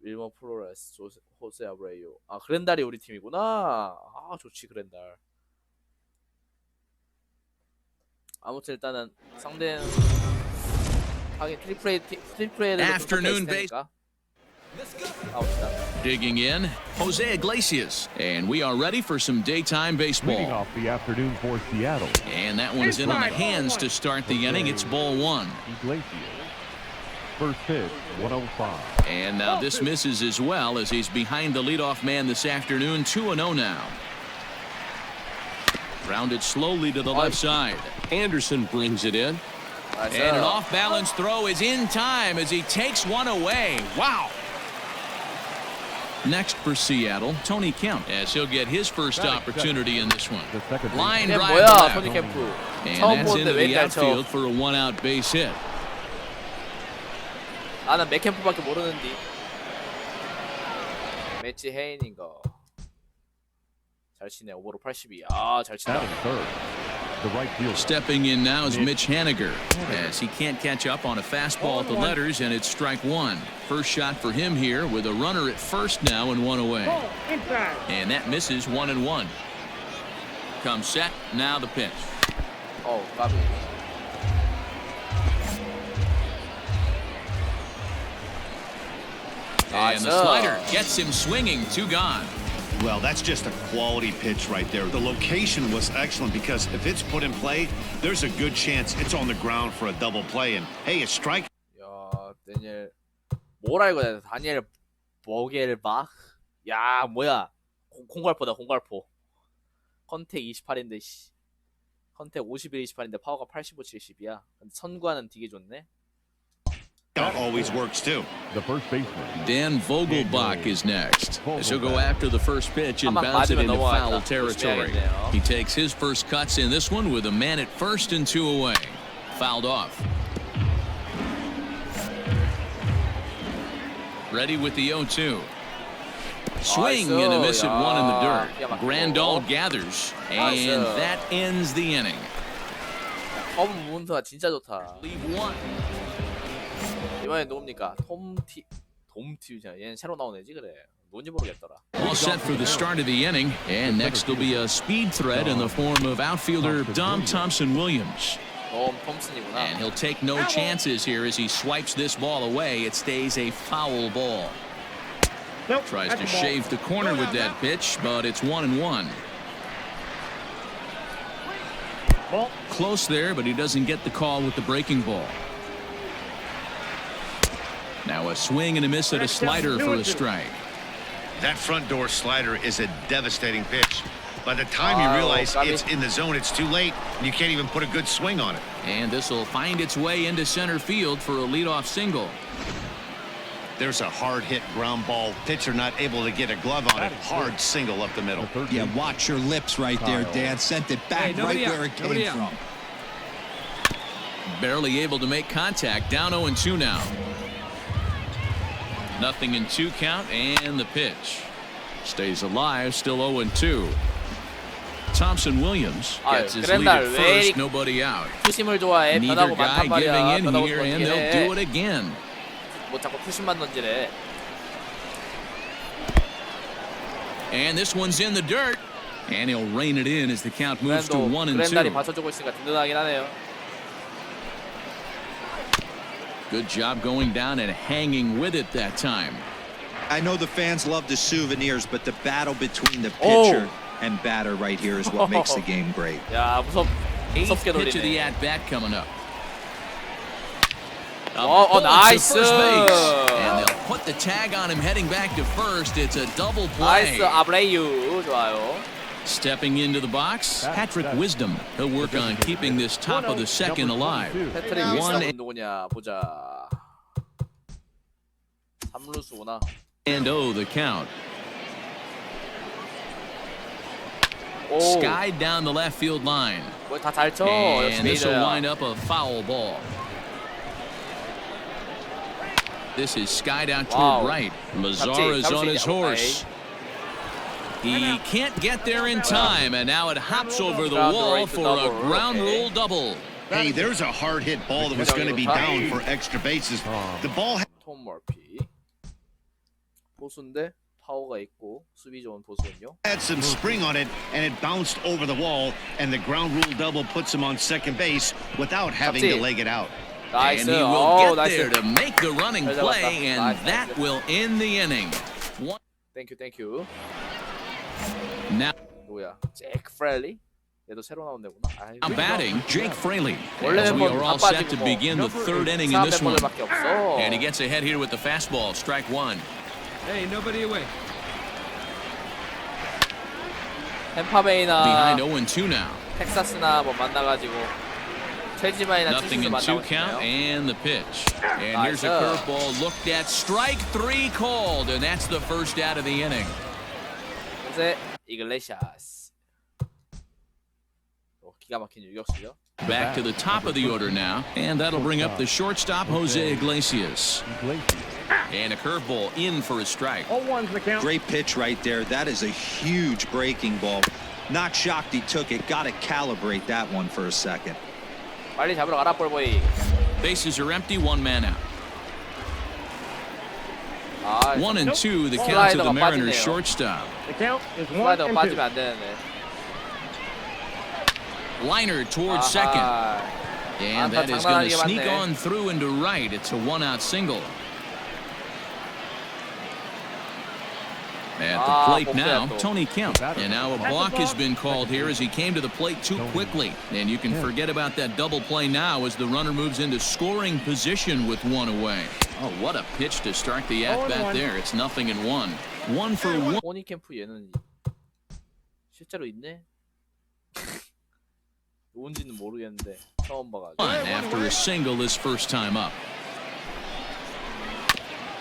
윌머 플로레스, 호세 아브레이오. 아, 그랜달이 우리 팀이구나. 아, 좋지 그랜달. 아무튼 일단은 상대는 하긴 트리플A에도 Afternoon base. Digging in, Jose Iglesias, and we are ready for some daytime Leading baseball. off the afternoon for Seattle, And that one's in on the hands to start the inning. It's ball 1. Iglesias. First pitch, 105. And now this misses as well as he's behind the leadoff man this afternoon. 2-0 now. Grounded slowly to the left side. Anderson brings it in. And an off-balance throw is in time as he takes one away. Wow. Next for Seattle, Tony Kemp, as he'll get his first opportunity in this one. Line drive to 뭐야, left. 토니 캠프. And 처음 that's into 보는데 왜 the 이렇게 잘 쳐? outfield for a one-out base hit. 아, 난 맥캠프밖에 모르는디. 매치 헤이닝거. 잘 치네. 오버로 82. 아, 잘 친다. Batting third, the right fielder. Stepping in now is Mitch Haniger, as he can't catch up on a fastball at the letters, and it's strike 1. First shot for him here with a runner at first now and 1 away. And that misses 1-1. Comes set, now the pitch. 어, 까비. And the slider gets him swinging, 2 gone. Well, that's just a quality pitch right there. The location was excellent because if it's put in play, there's a good chance it's on the ground for a double play. And hey, a strike. 야, 다니엘 뭐라 이거야? 다니엘 보겔바흐? 야, 뭐야? 공갈포다, 공갈포. 컨택 28인데 씨. 컨택 51, 28인데 파워가 85, 70이야. 근데 선구하는 되게 좋네. Always works too. The first baseman. Dan Vogelbach is next, as he'll go after the first pitch and bounce it into foul territory. He takes his first cuts in this one with a man at first and 2 away. Fouled off. Ready with the 0-2. Swing and a miss at 1 in the dirt. Grandal gathers, and that ends the inning. 톰 무브먼트가 진짜 좋다. Leave 1. 이번엔 누굽니까? 돔티유잖아. 얘는 새로 나온 애지 그래. 뭔지 모르겠더라. All set for the start of the inning, and next will be a speed threat in the form of outfielder Dom Thompson-Williams. 톰슨이구나. And he'll take no chances here as he swipes this ball away. It stays a foul ball. Tries to shave the corner with that pitch, but it's 1-1. Close there, but he doesn't get the call with the breaking ball. Now a swing and a miss at a slider for a strike. That front door slider is a devastating pitch. By the time you realize it's in the zone, it's too late, and you can't even put a good swing on it. And this will find its way into center field for a leadoff single. There's a hard hit ground ball. Pitcher not able to get a glove on it. Hard single up the middle. Yeah, watch your lips right there, Dad. Sent it back right where it came from. Barely able to make contact. Down 0-2 now. 0-2 count, and the pitch. Stays alive, still 0-2. Thompson Williams gets his lead at first, nobody out. 푸심을 좋아해. Neither 변하고 guy 많단 giving 말이야. in 변하고 here, and 던지긴 they'll 해. do it again. 뭐 자꾸 푸심만 던지래. And this one's in the dirt. And he'll rein it in as the count moves to 1-2. 그랜달이 받쳐주고 있으니까 든든하긴 하네요. Good job going down and hanging with it that time. I know the fans love the souvenirs, but the battle between the pitcher and batter right here is what makes the game great. 야, Eighth 무섭게 pitch of the 돌리네. at-bat coming up. 나이스. And they'll put the tag on him heading back to first. It's a double play. 나이스 아브레유 좋아요. Stepping into the box, Patrick Wisdom. He'll work on keeping this top of the second alive. 패트릭 윌슨 누구냐 보자. 3루수구나. 1-0 the count. 오, Skied down the left field line. 다 잘 쳐. And this will 메이저야. wind up a foul ball. This is skied out toward right. Mazara's on his horse. He can't get there in time, and now it hops over the wall for a ground rule double. Hey, there's a hard hit ball that was going to be down for extra bases. The ball 톰 머피. 보수인데 파워가 있고 수비 좋은 보수군요. had some spring on it, and it bounced over the wall, and the ground rule double puts him on second base without having to leg it out. And he will get there to make the running play, and that will end the inning. 땡큐. Now 잭 프렐리? 얘도 새로 나온 데구나. batting, Jake Fraley. 원래는 We are all set to begin the third inning in this one. 멤버들밖에 없어. And he gets ahead here with the fastball, strike one. Hey, nobody away. 템파베이나 Behind 0-2 now. 텍사스나 뭐 만나가지고 체지바이나 Nothing 츠슈즈 in two 만나고 count, 있네요. and the pitch. And here's a curveball looked at, strike three called, and that's the first out of the inning. 이제 이글레시아스. 기가 막힌 유격수죠. Back to the top of the order now, and that'll bring up the shortstop, Jose Iglesias. And a curveball in for a strike. Great pitch right there. That is a huge breaking ball. Not shocked he took it. Got to calibrate that one for a second. 빨리 잡으러 가라 볼보이. Bases are empty, one man out. 1-2, the count to the 슬라이더가 Mariners 빠지네요. shortstop. 슬라이더가 빠지면 안 되는데. Liner towards second. And that is going to sneak 맞네. on through into right. It's a one-out single. At the plate now, Tony Kemp. And now a balk has been called here as he came to the plate too quickly. And you can forget about that double play now as the runner moves into scoring position with one away. Oh, what a pitch to start the at-bat there. It's 0-1. 1-for-1. 토니 캠프 얘는 실제로 있네? 누군지는 모르겠는데 처음 봐가지고. After a single his first time up.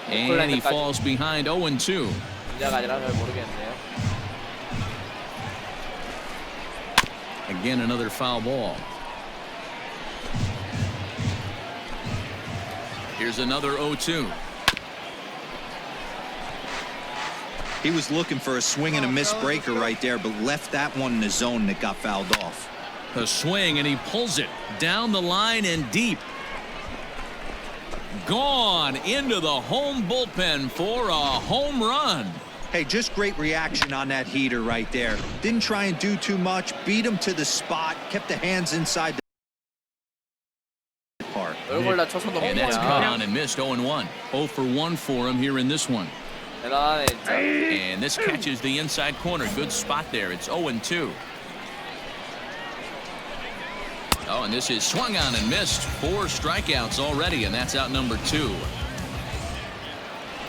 And he falls behind 0-2. 진짜가 아니라 잘 모르겠네요. Again, another foul ball. Here's another 0-2. He was looking for a swing and a miss breaker right there, but left that one in the zone that got fouled off. A swing, and he pulls it down the line and deep. Gone into the home bullpen for a home run. Hey, just great reaction on that heater right there. Didn't try and do too much. Beat him to the spot. Kept the hands inside the park. 얼굴 다쳐서 너무 And that's cut on and missed 0-1. 0-for-1 for him here in this one. 대단하네 진짜. And this catches the inside corner. Good spot there. It's 0-2. Oh, and this is swung on and missed. 4 strikeouts already, and that's out number 2.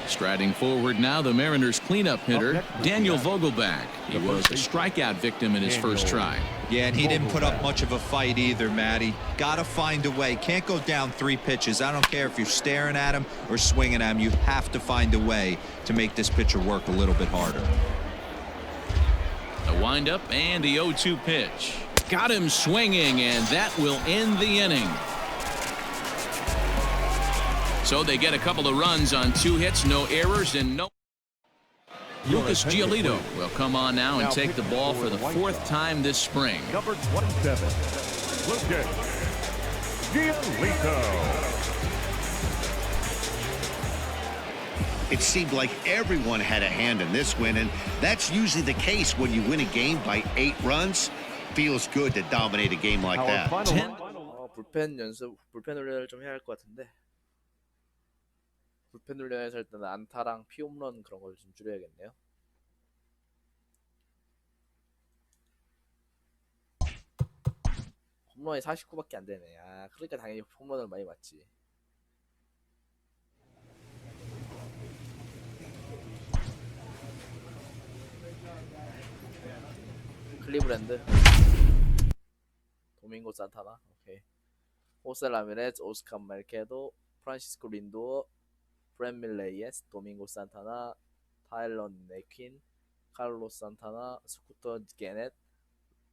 Striding forward now, the Mariners' cleanup hitter, Daniel Vogelback. He was a strikeout victim in his first try. Yeah, and he didn't put up much of a fight either, Matty. Got to find a way. Can't go down 3 pitches. I don't care if you're staring at him or swinging at him. You have to find a way to make this pitcher work a little bit harder. A windup and the 0-2 pitch. Got him swinging, and that will end the inning. So they get a couple of runs on 2 hits, no errors, and no. Lucas Giolito will come on now and take the ball for the 4th time this spring. Number 27, Lucas Giolito. It seemed like everyone had a hand in this win, and that's usually the case when you win a game by 8 runs. Feels good to dominate a game like that. 불펜 훈련을 좀 해야 할 것 같은데. 불펜 훈련에서 일단 안타랑 피홈런 그런 걸 좀 줄여야겠네요. 홈런이 49밖에 안 되네. 아, 그러니까 당연히 홈런을 많이 맞지. 클리브랜드 도밍고 산타나 오케이 호세 라미레즈 오스카 말케도 프란시스코 린도어 브랜 밀레이에스 도밍고 산타나 타일런 네퀸 카를로스 산타나 스쿠터 게넷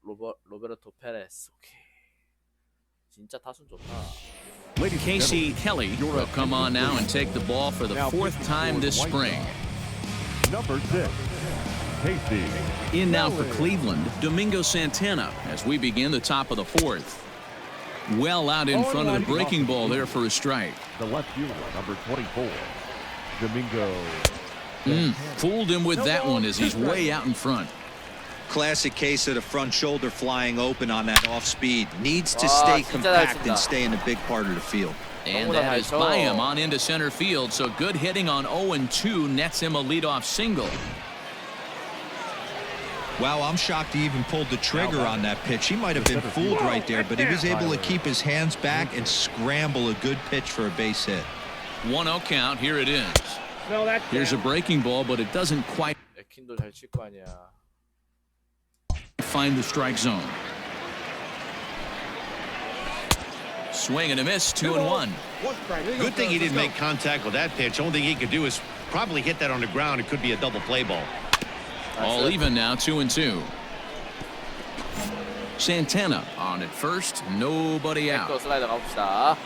로베르토 페레스 오케이 진짜 타순 좋다. Casey Kelly will come on now and take the ball for the 4th time this spring. Number 6, Casey. In now for Cleveland, Domingo Santana as we begin the top of the 4th. Well out in front of the breaking ball there for a strike. The left fielder, number 24, Domingo. Fooled him with that one as he's way out in front. Classic case of the front shoulder flying open on that off speed. Needs to stay compact and stay in the big part of the field. And that is by him on into center field. So good hitting on 0-2 nets him a leadoff single. Wow, I'm shocked he even pulled the trigger on that pitch. He might have been fooled right there, but he was able to keep his hands back and scramble a good pitch for a base hit. 1-0 count. Here it is. Here's a breaking ball, but it doesn't quite 에킨도 잘 칠 거 아니야. find the strike zone. Swing and a miss, 2-1. Good thing he didn't make contact with that pitch. Only thing he could do is probably hit that on the ground. It could be a double play ball. All even now, 2-2. Santana on at first, nobody out. 또 슬라이더 가봅시다.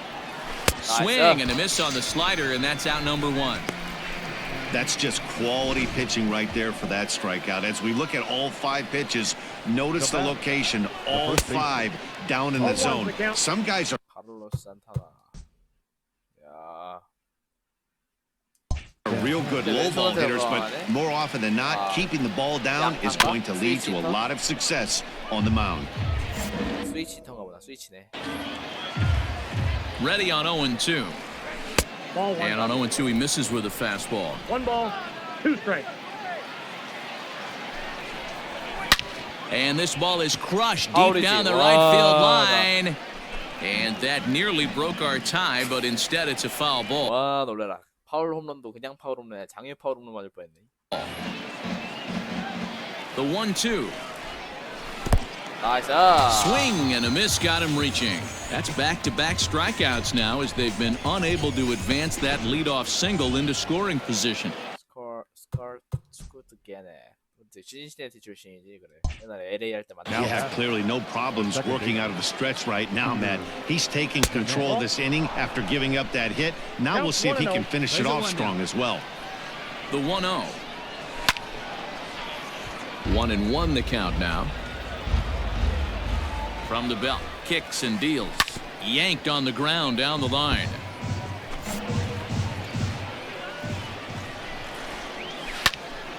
Swing and a miss on the slider, and that's out number 1. That's just quality pitching right there for that strikeout. As we look at all 5 pitches, notice the location, all 5 down in the zone. Some guys are 카를로스 산타나. 야. real good low ball hitters, but more often than not, keeping the ball down is going to lead to a lot of success on the mound. 스위치 히터인가 보다. 스위치네. Ready on 0-2. And on 0-2, he misses with a fastball. 1 ball, 2 strikes. And this ball is crushed deep down the right field line. And that nearly broke our tie, but instead it's a foul ball. 와, 놀래라. 파울 홈런도 그냥 파울 홈런이야. 장외 파울 홈런 맞을 뻔했네. The 1-2. 나이스. Swing and a miss got him reaching. That's back-to-back strikeouts now as they've been unable to advance that leadoff single into scoring position. 스쿠트 게네. 신시내티 출신이지 그래. 옛날에 LA 할 때 만나. You have clearly no problems working out of the stretch right now, Matt. He's taking control of this inning after giving up that hit. Now we'll see if he can finish it off strong as well. The 1-0. 1-1 the count now. From the belt, kicks and deals. Yanked on the ground down the line.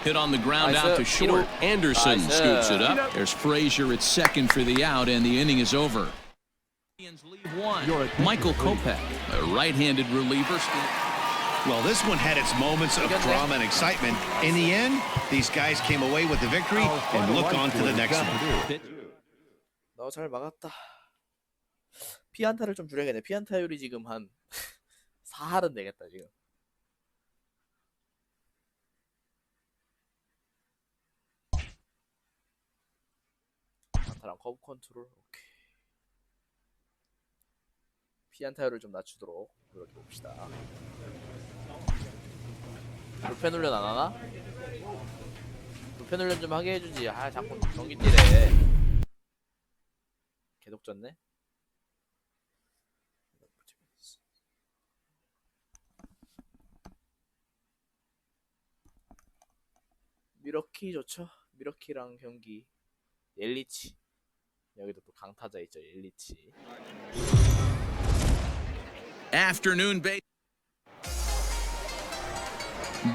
Hit on the ground out to short. Anderson scoops it up. There's Frazier at second for the out, and the inning is over. Indians leave 1. Michael Kopech, a right-handed reliever. Well, this one had its moments of drama and excitement. In the end, these guys came away with the victory and look on to the next one. 너 잘 막았다. 피안타를 좀 줄여야겠네. 피안타율이 지금 한 4할은 되겠다 지금. 안타랑 커브 컨트롤. 오케이. 피안타율을 좀 낮추도록 노력해 봅시다. 불펜 훈련 안 하나? 불펜 훈련 좀 하게 해주지. 아 자꾸 경기 뛰래. 계속 졌네. 미러키 좋죠. 미러키랑 경기. 옐리치. 여기도 또 강타자 있죠. 옐리치. Afternoon base.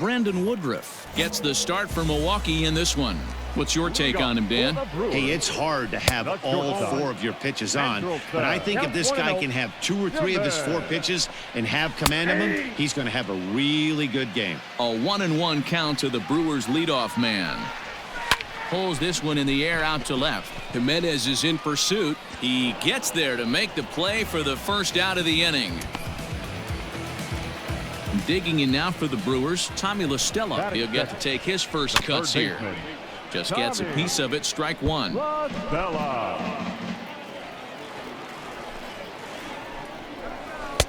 Brandon Woodruff gets the start for Milwaukee in this one. What's your take on him, Dan? Hey, it's hard to have all 4 of your pitches on, but I think if this guy can have 2 or 3 of his 4 pitches and have command of them, he's going to have a really good game. A 1-1 count to the Brewers' leadoff man. Pulls this one in the air out to left. Jimenez is in pursuit. He gets there to make the play for the first out of the inning. Digging in now for the Brewers, Tommy LaStella. He'll get to take his first cuts here. Just gets a piece of it, strike one.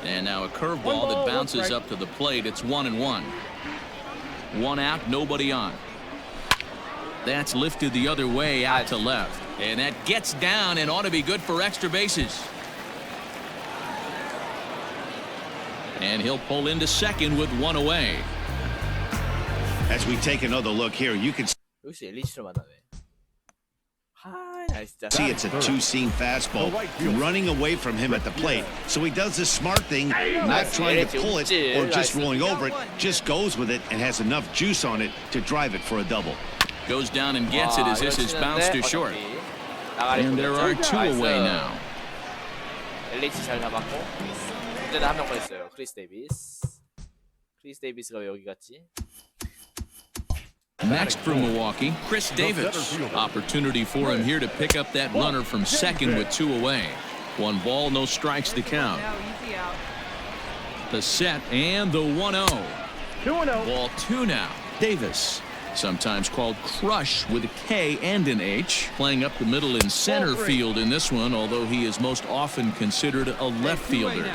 And now a curveball that bounces up to the plate. It's 1-1. 1 out, nobody on. That's lifted the other way out to left. And that gets down and ought to be good for extra bases. And he'll pull into second with 1 away. As we take another look here, you can 여기서 옐리치를 만나네. 하이, 진짜. see it's a 2-seam fastball running away from him at the plate. So he does this smart thing, not trying to pull it or just rolling over it, just goes with it and has enough juice on it to drive it for a double. Goes down and gets it as this is bounced to short. And there are 2 away now. 옐리치 잘 잡았고 이제는 1명 보냈어요. 크리스 데이비스. 크리스 데이비스가 왜 여기 갔지? Next from Milwaukee, Chris Davis. Opportunity for him here to pick up that runner from second with 2 away. 1 ball, no strikes to count. The set and the 1-0. 2-0. Ball 2 now. Davis, sometimes called Crush with a K and an H, playing up the middle in center field in this one, although he is most often considered a left fielder.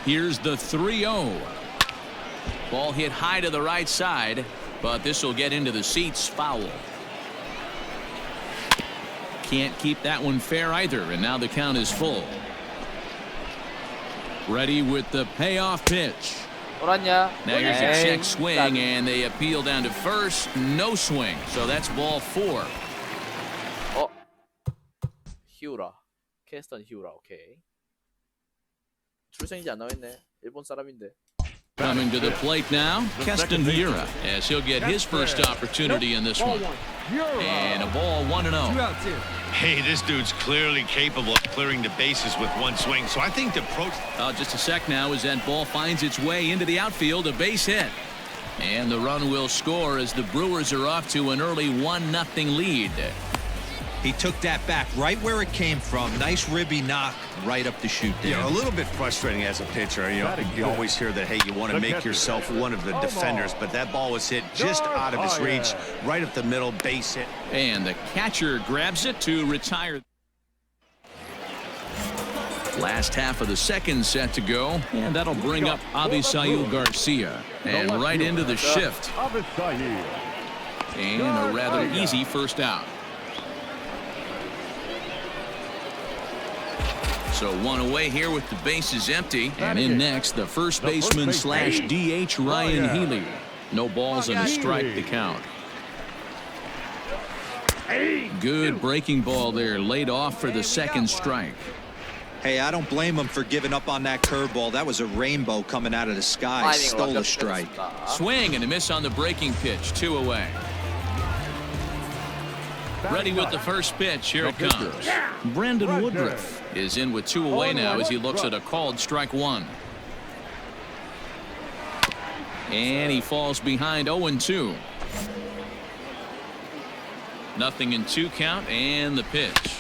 Here's the 3-0. Ball hit high to the right side, but this will get into the seats, foul. Can't keep that one fair either, and now the count is full. Ready with the payoff pitch. 돌았냐? Now here's a check swing, and they appeal down to first. No swing, so that's ball 4. 히우라. 캐스턴 히우라. 오케이. 출생인지 안 나와있네. 일본 사람인데. Coming to the plate now, Keston Hiura, as he'll get his first opportunity in this one. And a ball 1-0. Hey, this dude's clearly capable of clearing the bases with 1 swing, so I think the approach... Just a sec now as that ball finds its way into the outfield, a base hit. And the run will score as the Brewers are off to an early 1-0 lead. He took that back right where it came from. Nice ribby knock right up the chute there. Yeah, a little bit frustrating as a pitcher. You always hear that, hey, you want to make yourself one of the defenders, but that ball was hit just out of his reach, right up the middle, base hit. And the catcher grabs it to retire. Last half of the second set to go, and that'll bring up Avisail Garcia. And right into the shift. And a rather easy first out. So 1 away here with the bases empty. And in next, the first baseman / DH Ryan Healy. No balls and a strike to count. Good breaking ball there, laid off for the second strike. Hey, I don't blame him for giving up on that curveball. That was a rainbow coming out of the sky. Stole a strike. Swing and a miss on the breaking pitch. 2 away. Ready with the first pitch. Here it comes. Brandon Woodruff is in with 2 away now as he looks at a called strike 1. And he falls behind 0-2. 0-2 count and the pitch.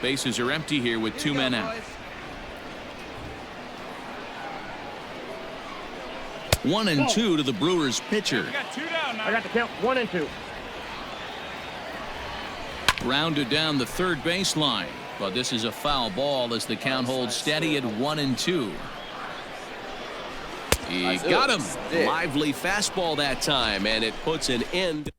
Bases are empty here with 2 men out. 1-2 to the Brewers pitcher. I got the count. 1-2. Rounded down the third baseline, but this is a foul ball as the count holds steady at 1-2. He got him. Lively fastball that time, and it puts an end.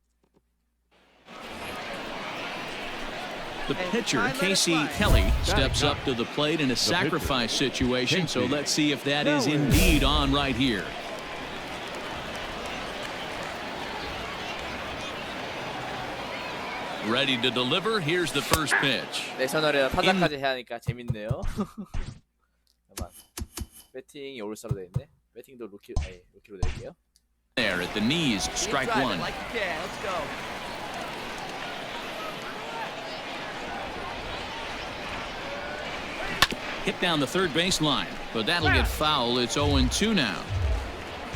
The pitcher, Casey Kelly, steps up to the plate in a sacrifice situation, so let's see if that is indeed on right here. Ready to deliver. Here's the first pitch. 내셔널이라 타자까지 해야 하니까 재밌네요. 잠깐만. 배팅이 올스타로 돼 있네. 배팅도 루키로 낼게요. There at the knees, strike one. Like you can. Let's go. Hit down the third baseline, but that'll get foul. It's 0-2 now.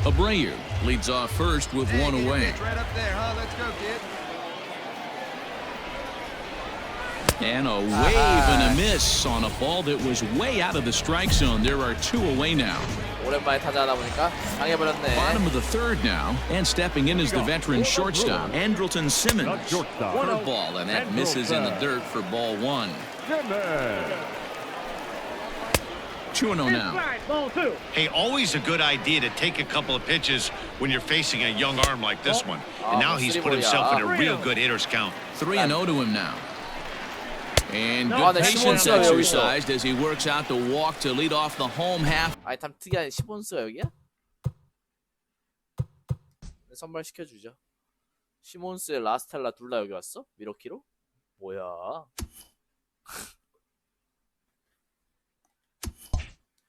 Abreu leads off first with one away. Right up there, huh? Let's go, kid. And a wave and a miss on a ball that was way out of the strike zone. There are two away now. 오랜만에 타자하다 보니까 당해버렸네. Bottom of the third now, and stepping in is the veteran shortstop, Andrelton Simmons. Curveball, and that misses in the dirt for ball one. 2-0 now. Hey, always a good idea to take a couple of pitches when you're facing a young arm like this one. And now he's put himself in a real good hitter's count. 3-0 to him now. And good patience exercised as he works out the walk to lead off the home half. 아니 참 특이한 시몬스가 여기야? 선발 시켜주죠. 시몬스, 라스텔라 둘 다 여기 왔어? 미러키로? 뭐야?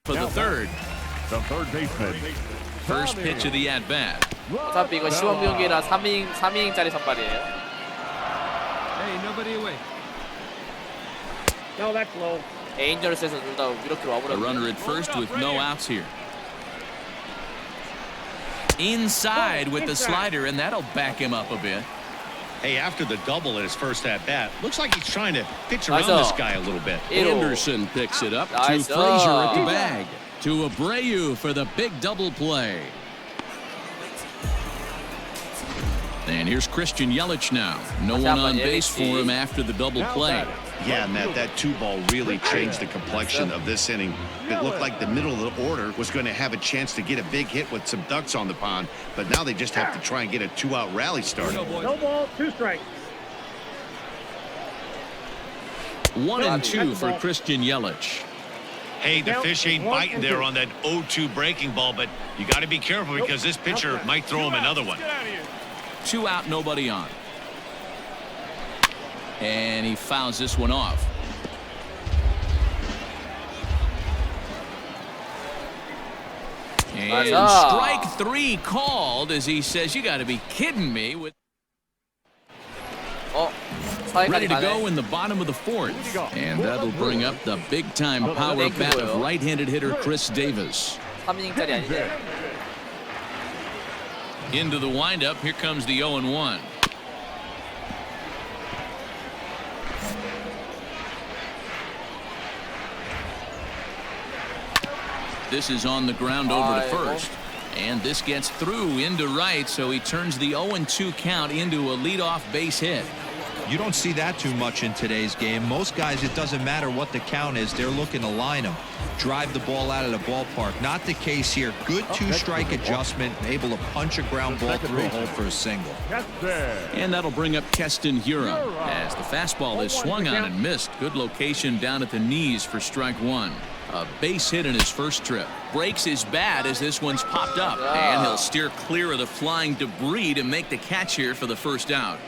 For the third. The third baseman. First pitch of the at bat. 어차피 이거 시범 경기라 3이닝짜리 선발이에요. Hey, nobody away. No, that's low. 에인절스에서 둘 다 미러키로 A 와버렸네. runner at first with no outs here. Inside with the slider, and that'll back him up a bit. Hey, after the double at his first at-bat, looks like he's trying to pitch around this guy a little bit. Anderson picks it up to Frazier at the bag. To Abreu for the big double play. And here's Christian Yelich now. No one on base for him after the double play. Yeah, Matt, that two-ball really changed the complexion of this inning. It looked like the middle of the order was going to have a chance to get a big hit with some ducks on the pond, but now they just have to try and get a two-out rally started. No ball, 2 strikes. 1-2 for Christian Yelich. Hey, the fish ain't biting there on that 0-2 breaking ball, but you got to be careful because this pitcher might throw him another one. 2 out, nobody on. And he fouls this one off. And strike 3 called as he says, you got to be kidding me. With ready to go in the bottom of the fourth. And that'll bring up the big-time power bat of right-handed hitter Chris Davis. 3이닝짜리 아니지? Into the windup, here comes the 0-1. This is on the ground over to first. And this gets through into right, so he turns the 0-2 count into a leadoff base hit. You don't see that too much in today's game. Most guys, it doesn't matter what the count is. They're looking to line them, drive the ball out of the ballpark. Not the case here. Good two-strike adjustment, able to punch a ground ball through a hole for a single. And that'll bring up Keston Hiura as the fastball is swung on and missed. Good location down at the knees for strike 1. A base hit in his first trip. Breaks his bat as this one's popped up. And he'll steer clear of the flying debris to make the catch here for the first out.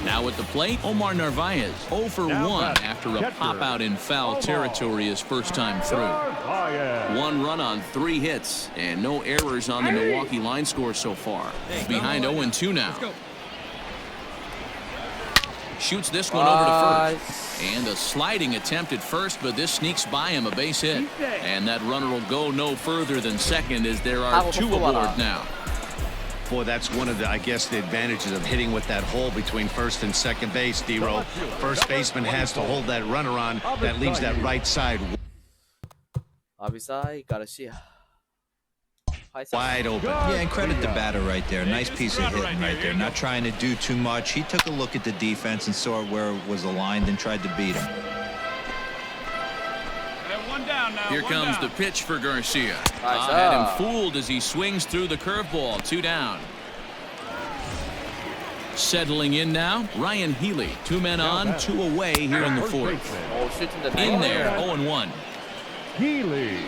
Now at the plate, Omar Narvaez 0 for 1 after a pop-out in foul territory his first time through. 1 run on 3 hits, and no errors on the Milwaukee line score so far. Behind 0-2 now. Shoots this one over to first. And a sliding attempt at first, but this sneaks by him, a base hit. And that runner will go no further than second as there are 2 aboard now. Boy, that's one of the, I guess, the advantages of hitting with that hole between first and second base, D-Row. First baseman has to hold that runner on. That leaves that right side 아비사이 가르시아. wide open. Yeah, and credit the batter right there. Nice piece of hitting right there. Not trying to do too much. He took a look at the defense and saw where it was aligned and tried to beat him. Here comes the pitch for Garcia. Had him fooled as he swings through the curveball. 2 down. Settling in now, Ryan Healy. 2 men on, 2 away here in the fourth. In there, 0-1. Healy.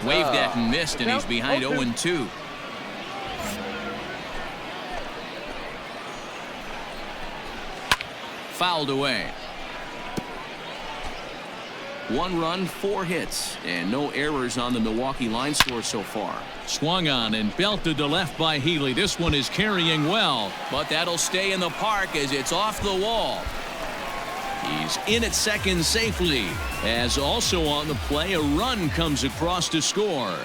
Waved at and missed, and he's behind 0-2. fouled away. 1 run, 4 hits, and no errors on the Milwaukee line score so far. Swung on and belted to left by Healy. This one is carrying well, but that'll stay in the park as it's off the wall. He's in at second safely, as also on the play, a run comes across to score.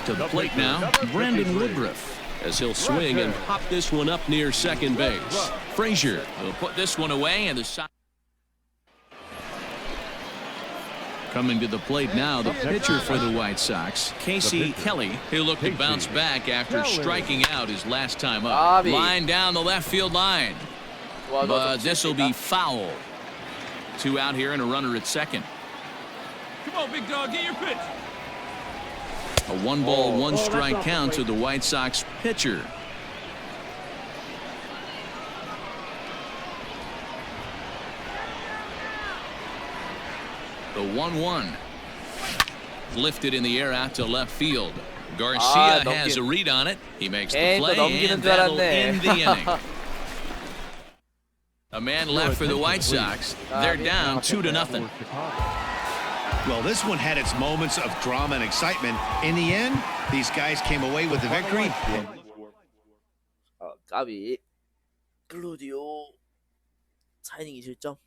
To the plate now, Brandon Woodruff, as he'll swing and pop this one up near second base. Frazier will put this one away, and the side. Coming to the plate now, the pitcher for the White Sox, Casey Kelly. He'll look to bounce back after striking out his last time up. Line down the left field line. But this will be foul. 2 out here and a runner at second. Come on, big dog, get your pitch. A 1-ball, 1-strike count to the White Sox pitcher. The 1-1. Lifted in the air out to left field. Garcia has a read on it. He makes the play, and that'll end the inning. A man left for the White Sox. They're down 2-0. Well, this one had its moments of drama and excitement. In the end, these guys came away with the victory. 까비. 클로디오 4이닝 2실점.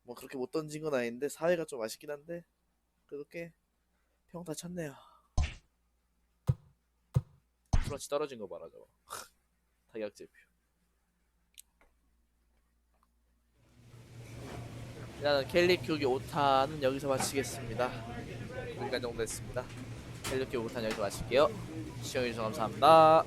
뭐 그렇게 못 던진 건 아닌데 사회가 좀 아쉽긴 한데 그래도 꽤 평타 쳤네요. 플러치 떨어진 거 봐라 저거. 타격제표. 일단 켈리 큐기 5탄은 여기서 마치겠습니다. 여기까지 정도 됐습니다. 켈리 큐기 5탄 여기서 마칠게요. 시청해주셔서 감사합니다.